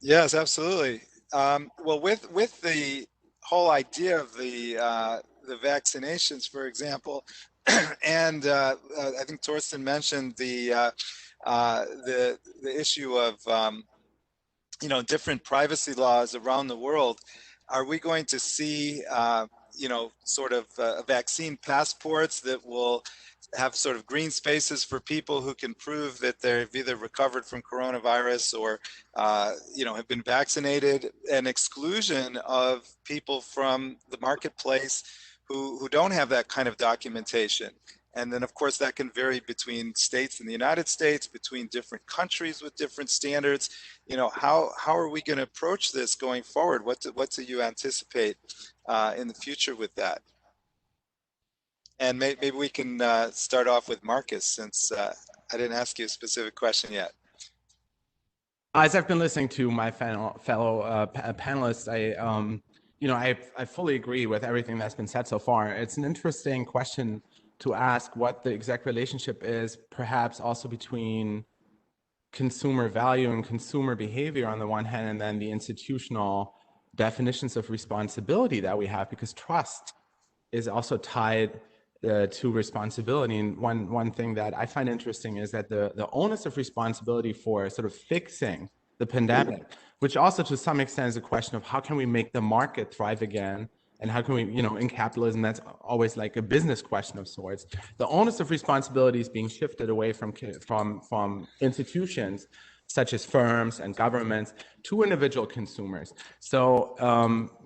Yes, absolutely. Well, with the whole idea of the vaccinations, for example, and I think Thorsten mentioned the issue of different privacy laws around the world. Are we going to see sort of vaccine passports that will have sort of green spaces for people who can prove that they've either recovered from coronavirus or have been vaccinated, and exclusion of people from the marketplace who don't have that kind of documentation? And then, of course, that can vary between states in the United States, between different countries with different standards. How are we going to approach this going forward? What do you anticipate in the future with that? And maybe we can start off with Markus, since I didn't ask you a specific question yet. As I've been listening to my fellow panelists, I fully agree with everything that's been said so far. It's an interesting question to ask what the exact relationship is, perhaps also between consumer value and consumer behavior on the one hand, and then the institutional definitions of responsibility that we have, because trust is also tied to responsibility. And one thing that I find interesting is that the onus of responsibility for sort of fixing the pandemic, which also to some extent is a question of how can we make the market thrive again, and how can we, in capitalism, that's always like a business question of sorts. The onus of responsibility is being shifted away from institutions such as firms and governments to individual consumers. So,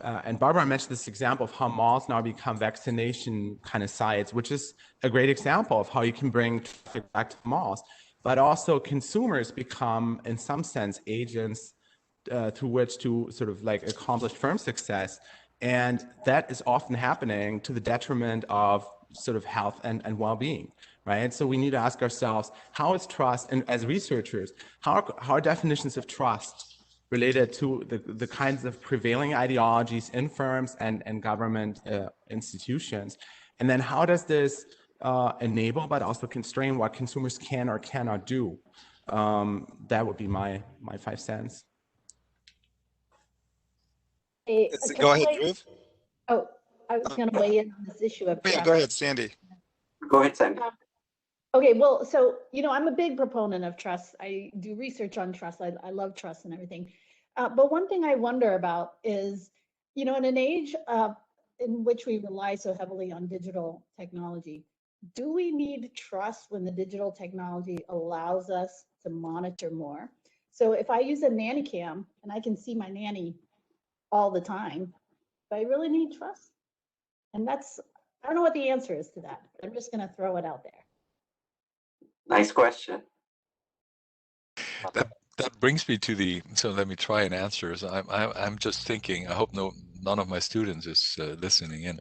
and Barbara mentioned this example of how malls now become vaccination kind of sites, which is a great example of how you can bring traffic back to malls. But also consumers become, in some sense, agents through which to sort of like accomplish firm success. And that is often happening to the detriment of sort of health and well-being, right? So we need to ask ourselves, how is trust, and as researchers, how are definitions of trust related to the kinds of prevailing ideologies in firms and government institutions? And then how does this enable but also constrain what consumers can or cannot do? That would be my 5 cents. Go ahead, Dhruv. Oh, I was going to weigh in on this issue of trust. Yeah, go ahead, Sandy. Go ahead, Sandy. Okay, well, so, I'm a big proponent of trust. I do research on trust. I love trust and everything. But one thing I wonder about is, in an age in which we rely so heavily on digital technology, do we need trust when the digital technology allows us to monitor more? So if I use a nanny cam and I can see my nanny all the time, do I really need trust? And I don't know what the answer is to that. I'm just going to throw it out there. Nice question. That brings me to so let me try and answer. So I'm just thinking, I hope none of my students is listening in.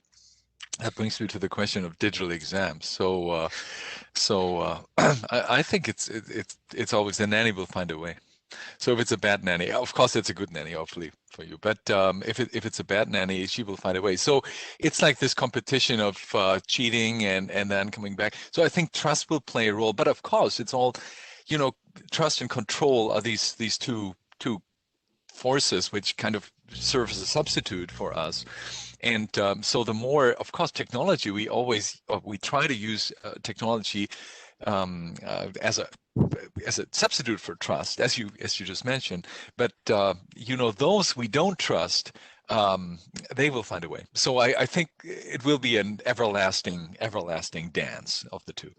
That brings me to the question of digital exams. So I think it's always the nanny will find a way. So if it's a bad nanny, of course it's a good nanny, hopefully for you. But if it's a bad nanny, she will find a way. So it's like this competition of cheating and then coming back. So I think trust will play a role. But of course, it's all, trust and control are these two forces which kind of serve as a substitute for us. And so the more, of course, technology, we try to use technology as a substitute for trust, as you just mentioned. But those we don't trust, they will find a way. So I think it will be an everlasting dance of the two.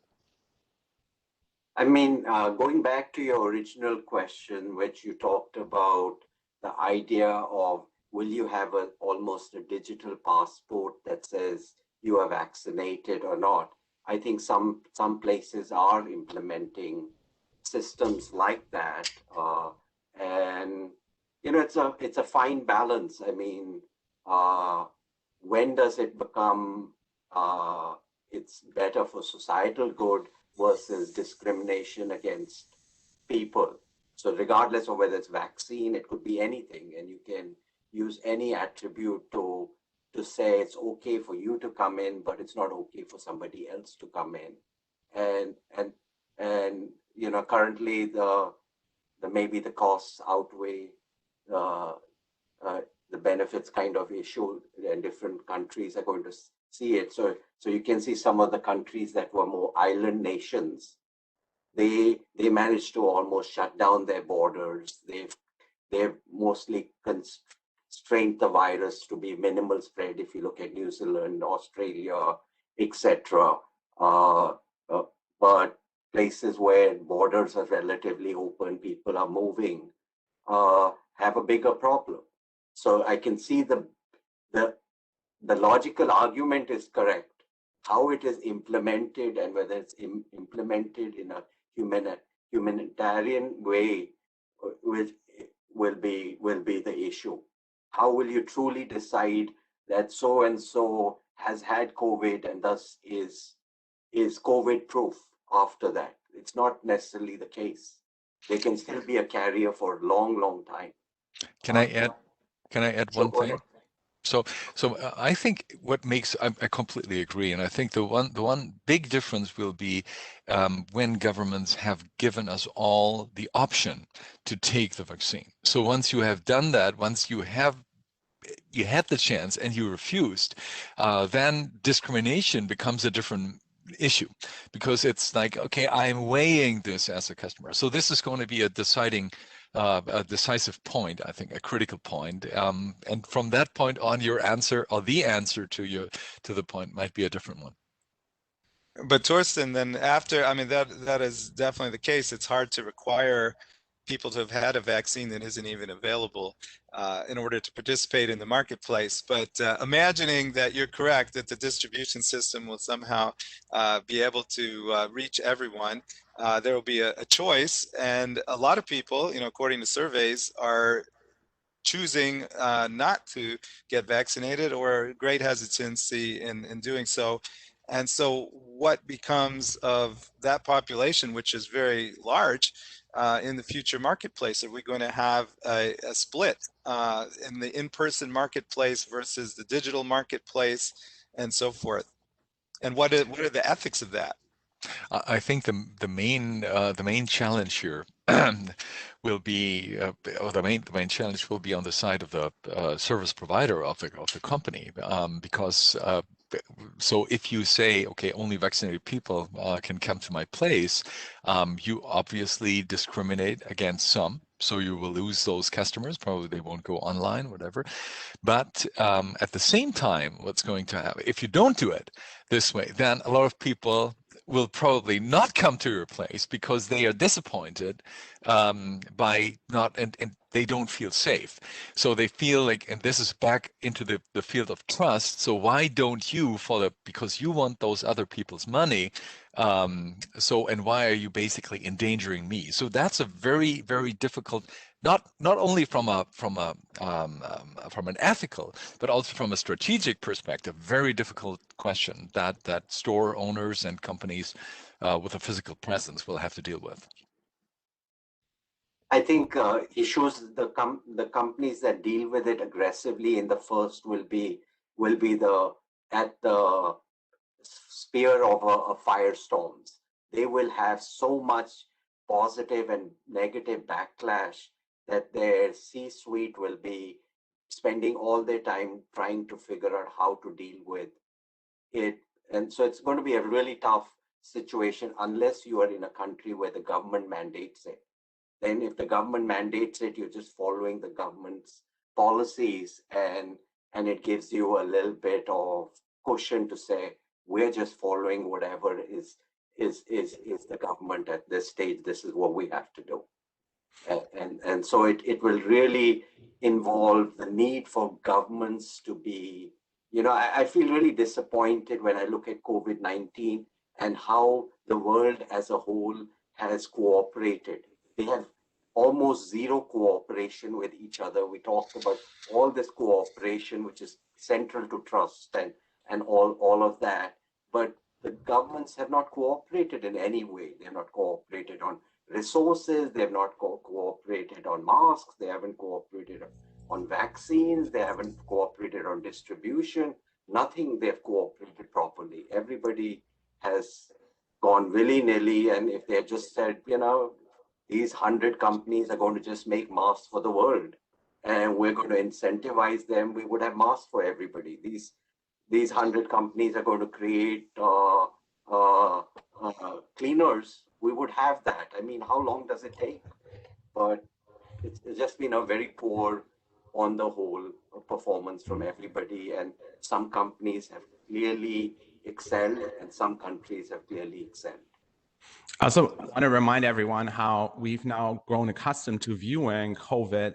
I mean, going back to your original question, which you talked about the idea of, will you have almost a digital passport that says you are vaccinated or not? I think some places are implementing systems like that, and it's a fine balance. I mean, when does it become it's better for societal good versus discrimination against people? So regardless of whether it's vaccine, it could be anything, and you can use any attribute to say it's okay for you to come in, but it's not okay for somebody else to come in. And currently maybe the costs outweigh the benefits kind of issue, and different countries are going to see it. So you can see some of the countries that were more island nations, they managed to almost shut down their borders. They've mostly constrained the virus to be minimal spread. If you look at New Zealand, Australia, etc. But places where borders are relatively open, people are moving, have a bigger problem. So I can see the logical argument is correct. How it is implemented and whether it's implemented in a humanitarian way will be the issue. How will you truly decide that so and so has had COVID and thus is COVID proof after that? It's not necessarily the case. They can still be a carrier for a long time. Can I add one thing? So I think what makes, I completely agree, and I think the one big difference will be when governments have given us all the option to take the vaccine. So once you have done that, once you had the chance and you refused, then discrimination becomes a different issue, because it's like, okay, I'm weighing this as a customer. So this is going to be a decisive point, I think, a critical point. And from that point on, your answer, or the answer to the point, might be a different one. But Thorsten, then after, I mean, that is definitely the case. It's hard to require people to have had a vaccine that isn't even available in order to participate in the marketplace. But imagining that you're correct, that the distribution system will somehow be able to reach everyone, there will be a choice. And a lot of people, according to surveys, are choosing not to get vaccinated, or great hesitancy in doing so. And so what becomes of that population, which is very large, in the future marketplace? Are we going to have a split in the in-person marketplace versus the digital marketplace, and so forth? And what are the ethics of that? I think the main challenge here will be, or the main challenge will be on the side of the service provider of the company, because so if you say, okay, only vaccinated people can come to my place, you obviously discriminate against some. So you will lose those customers. Probably they won't go online, whatever. But at the same time, what's going to happen, if you don't do it this way, then a lot of people will probably not come to your place because they are disappointed by not, and they don't feel safe. So they feel like, and this is back into the field of trust. So why don't you follow, because you want those other people's money. And why are you basically endangering me? So that's a very, very difficult, not only from an ethical, but also from a strategic perspective, very difficult question that store owners and companies with a physical presence will have to deal with. I think issues the companies that deal with it aggressively in the first will be at the spear of a firestorms. They will have so much positive and negative backlash that their C-suite will be spending all their time trying to figure out how to deal with it. And so it's going to be a really tough situation unless you are in a country where the government mandates it. Then if the government mandates it, you're just following the government's policies, and it gives you a little bit of cushion to say, we're just following whatever is the government at this stage. This is what we have to do. And so it will really involve the need for governments to be, I feel really disappointed when I look at COVID-19 and how the world as a whole has cooperated. They have almost zero cooperation with each other. We talked about all this cooperation, which is central to trust and all of that. But the governments have not cooperated in any way. They have not cooperated on resources. They have not cooperated on masks. They haven't cooperated on vaccines. They haven't cooperated on distribution. Nothing they've cooperated properly. Everybody has gone willy-nilly. And if they just said, these 100 companies are going to just make masks for the world, and we're going to incentivize them, we would have masks for everybody. These 100 companies are going to create cleaners. We would have that. I mean, how long does it take? But it's just been a very poor, on the whole, performance from everybody. And some companies have clearly excelled, and some countries have clearly excelled. I also want to remind everyone how we've now grown accustomed to viewing COVID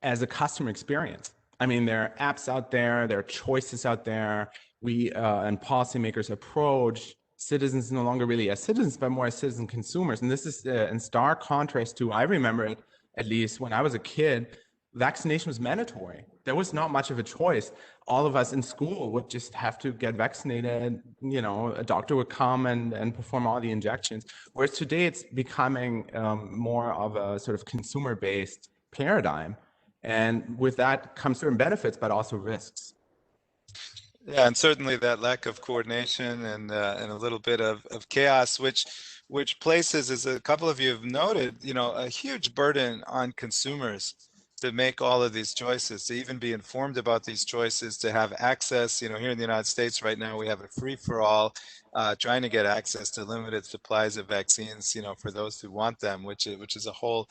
as a customer experience. I mean, there are apps out there, there are choices out there. We and policymakers approach citizens no longer really as citizens, but more as citizen consumers. And this is in stark contrast to, I remember it, at least when I was a kid, vaccination was mandatory. There was not much of a choice. All of us in school would just have to get vaccinated. You know, a doctor would come and perform all the injections. Whereas today it's becoming more of a sort of consumer-based paradigm. And with that comes certain benefits, but also risks. Yeah, and certainly that lack of coordination and a little bit of chaos, which places, as a couple of you have noted, you know, a huge burden on consumers to make all of these choices, to even be informed about these choices, to have access. You know, here in the United States right now, we have a free-for-all trying to get access to limited supplies of vaccines, you know, for those who want them, which is a whole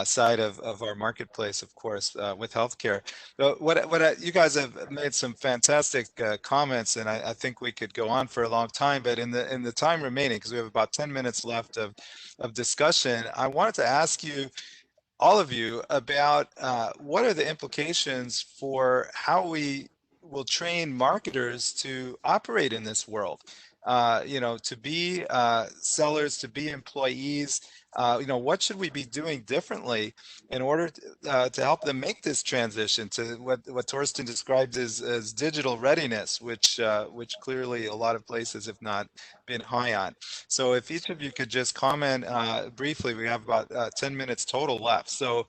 side of our marketplace, of course, with healthcare. But you guys have made some fantastic comments, and I think we could go on for a long time. But in the time remaining, because we have about 10 minutes left of discussion, I wanted to ask you, all of you, about what are the implications for how we will train marketers to operate in this world, you know, to be sellers, to be employees. You know, what should we be doing differently in order to help them make this transition to what Thorsten described as digital readiness, which clearly a lot of places have not been high on. So if each of you could just comment briefly, we have about 10 minutes total left. So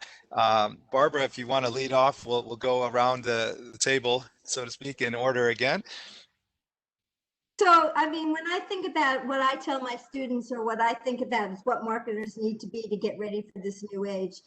Barbara, if you want to lead off, we'll go around the table, so to speak, in order again. So, I mean, when I think about what I tell my students, or what I think about is what marketers need to be to get ready for this new age,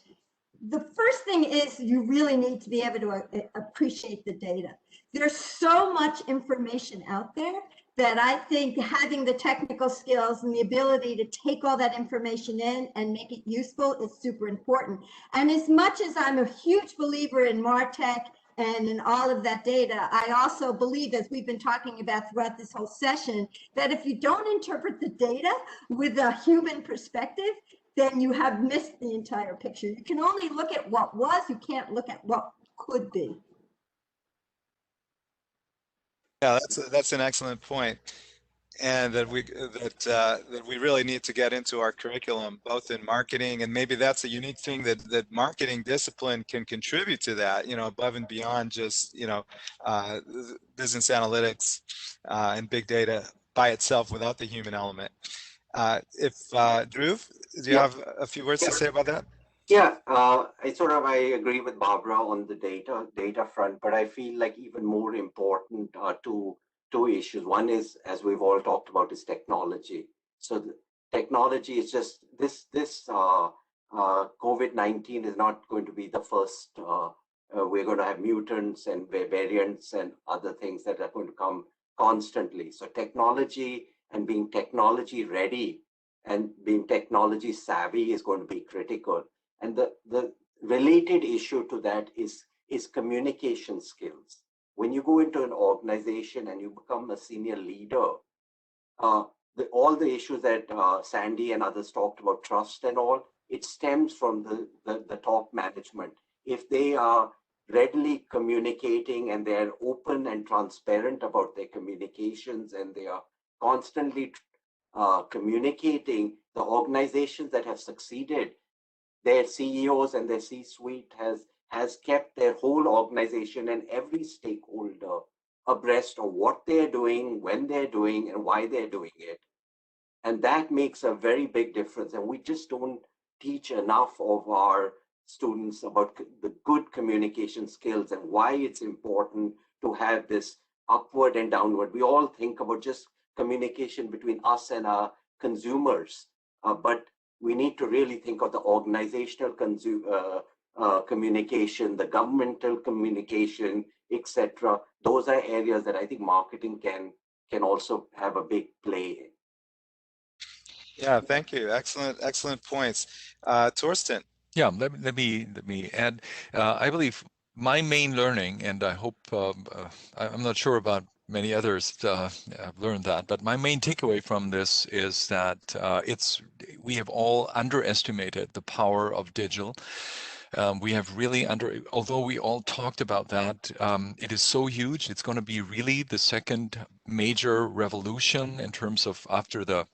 the first thing is you really need to be able to appreciate the data. There's so much information out there that I think having the technical skills and the ability to take all that information in and make it useful is super important. And as much as I'm a huge believer in MarTech and in all of that data, I also believe, as we've been talking about throughout this whole session, that if you don't interpret the data with a human perspective, then you have missed the entire picture. You can only look at what was, you can't look at what could be. Yeah, that's an excellent point. And that we really need to get into our curriculum, both in marketing, and maybe that's a unique thing that marketing discipline can contribute to that, you know, above and beyond just, you know, business analytics and big data by itself without the human element. Dhruv, do you have a few words to say about that? Yeah, I agree with Barbara on the data front, but I feel like even more important are two issues. One is, as we've all talked about, is technology. So the technology is just this COVID-19 is not going to be the first. We're going to have mutants and variants and other things that are going to come constantly. So technology and being technology ready and being technology savvy is going to be critical. And the related issue to that is communication skills. When you go into an organization and you become a senior leader, all the issues that Sandy and others talked about, trust and all, it stems from the top management. If they are readily communicating and they're open and transparent about their communications and they are constantly communicating, the organizations that have succeeded, their CEOs and their C-suite has kept their whole organization and every stakeholder abreast of what they're doing, when they're doing, and why they're doing it. And that makes a very big difference. And we just don't teach enough of our students about the good communication skills and why it's important to have this upward and downward. We all think about just communication between us and our consumers, but we need to really think of the organizational communication, the governmental communication, etc. Those are areas that I think marketing can also have a big play in. Yeah, thank you. Excellent points. Thorsten. Yeah, let me add. I believe my main learning, and I hope I'm not sure about many others have learned that, but my main takeaway from this is that we have all underestimated the power of digital. We have really although we all talked about that, it is so huge. It's going to be really the second major revolution in terms of after the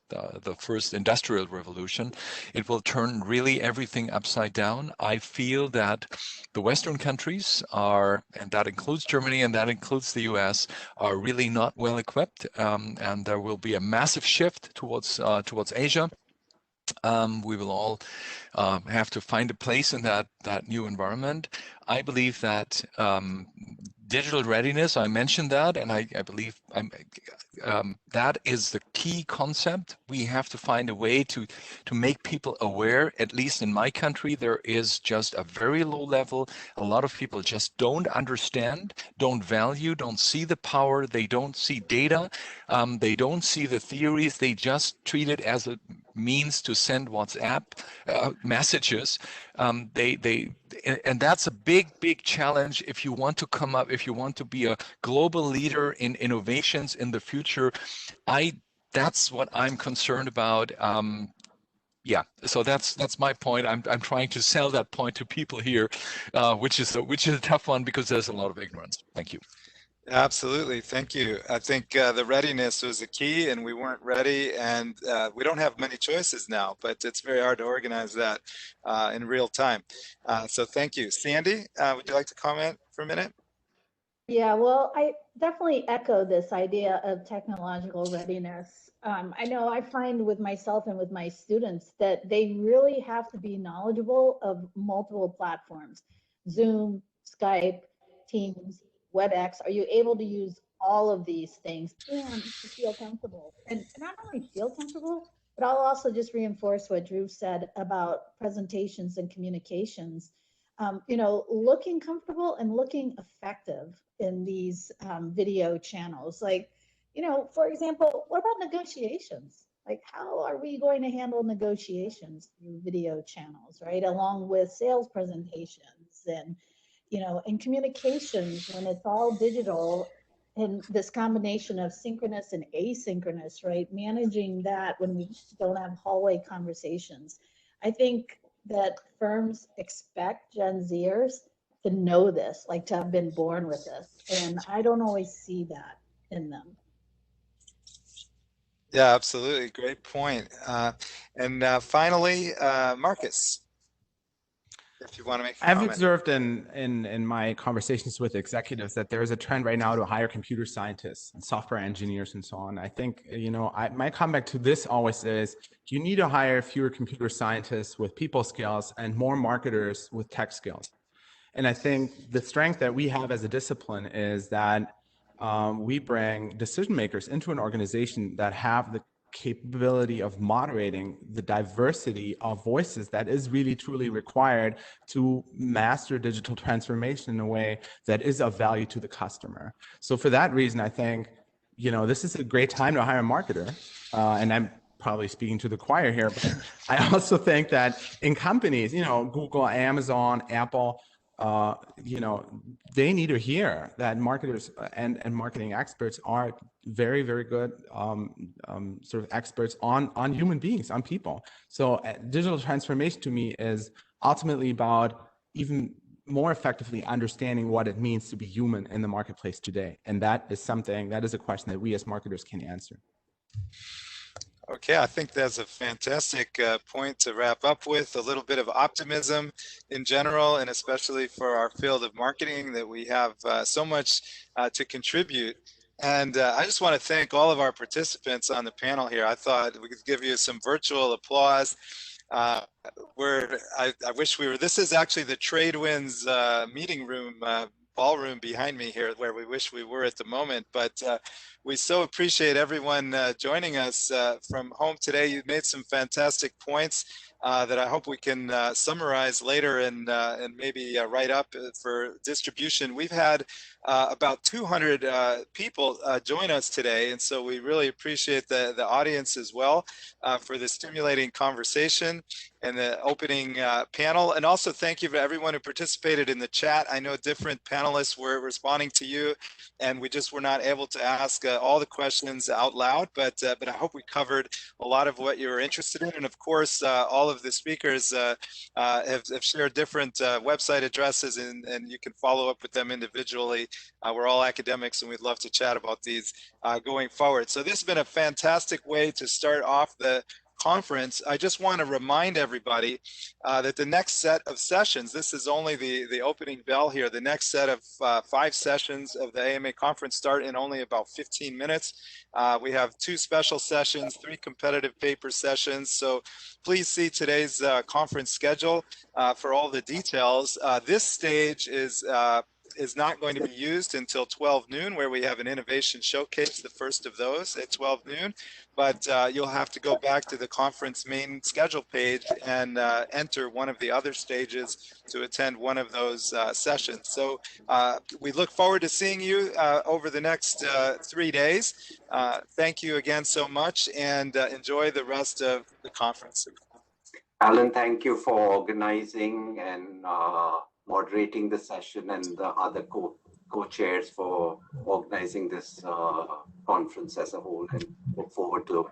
first industrial revolution. It will turn really everything upside down. I feel that the Western countries are, and that includes Germany and that includes the US, are really not well equipped, and there will be a massive shift towards Asia. We will all have to find a place in that new environment. I believe that digital readiness, I mentioned that, and I believe that is the key concept. We have to find a way to make people aware. At least in my country, there is just a very low level. A lot of people just don't understand, don't value, don't see the power. They don't see data. They don't see the theories. They just treat it as a means to send WhatsApp messages. And that's a big challenge if you want to come up, if you want to be a global leader in innovations in the future. That's what I'm concerned about. Yeah, so that's my point. I'm trying to sell that point to people here, which is a tough one because there's a lot of ignorance. Thank you. Absolutely. Thank you. I think the readiness was the key, and we weren't ready, and we don't have many choices now, but it's very hard to organize that in real time. So thank you. Sandy, would you like to comment for a minute? Yeah, well, I definitely echo this idea of technological readiness. I know I find with myself and with my students that they really have to be knowledgeable of multiple platforms, Zoom, Skype, Teams, WebEx. Are you able to use all of these things and to feel comfortable? And not only feel comfortable, but I'll also just reinforce what Dhruv said about presentations and communications. Looking comfortable and looking effective in these video channels. Like, for example, what about negotiations? Like, how are we going to handle negotiations through video channels, right? Along with sales presentations and, and communications when it's all digital, and this combination of synchronous and asynchronous, right? Managing that when we don't have hallway conversations. I think that firms expect Gen Zers to know this, like to have been born with this. And I don't always see that in them. Yeah, absolutely. Great point. And finally, Markus, if you want to make a comment. I've observed in my conversations with executives that there is a trend right now to hire computer scientists and software engineers and so on. I think, my comeback to this always is you need to hire fewer computer scientists with people skills and more marketers with tech skills. And I think the strength that we have as a discipline is that we bring decision makers into an organization that have the capability of moderating the diversity of voices that is really truly required to master digital transformation in a way that is of value to the customer. So for that reason, I think, this is a great time to hire a marketer. And I'm probably speaking to the choir here, but I also think that in companies, Google, Amazon, Apple, they need to hear that marketers and marketing experts are very, very good sort of experts on human beings, on people. So digital transformation to me is ultimately about even more effectively understanding what it means to be human in the marketplace today. And that is a question that we as marketers can answer. Okay, I think that's a fantastic point to wrap up with. A little bit of optimism in general, and especially for our field of marketing, that we have so much to contribute. And I just want to thank all of our participants on the panel here. I thought we could give you some virtual applause. I wish we were, this is actually the Tradewinds meeting room, ballroom behind me here, where we wish we were at the moment, but we so appreciate everyone joining us from home today. You've made some fantastic points that I hope we can summarize later and maybe write up for distribution. We've had about 200 people join us today, and so we really appreciate the audience as well for the stimulating conversation and the opening panel. And also thank you for everyone who participated in the chat. I know different panelists were responding to you, and we just were not able to ask all the questions out loud, but I hope we covered a lot of what you were interested in. And of course, all of the speakers have shared different website addresses, and you can follow up with them individually. We're all academics, and we'd love to chat about these going forward. So this has been a fantastic way to start off the conference. I just want to remind everybody that the next set of sessions, this is only the opening bell here, the next set of 5 sessions of the AMA conference start in only about 15 minutes. We have 2 special sessions, 3 competitive paper sessions, so please see today's conference schedule for all the details. This stage is not going to be used until 12 noon, where we have an innovation showcase, the first of those at 12 noon. But you'll have to go back to the conference main schedule page and enter one of the other stages to attend one of those sessions. So we look forward to seeing you over the next 3 days. Thank you again so much, and enjoy the rest of the conference. Alan, thank you for organizing and moderating the session, and the other co-chairs for organizing this conference as a whole, and look forward to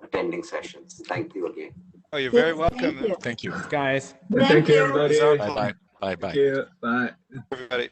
attending sessions. Thank you again. Oh, you're very welcome. Thank you. Guys. Thank you, everybody. Bye-bye. Bye-bye. Thank you. Bye. Everybody.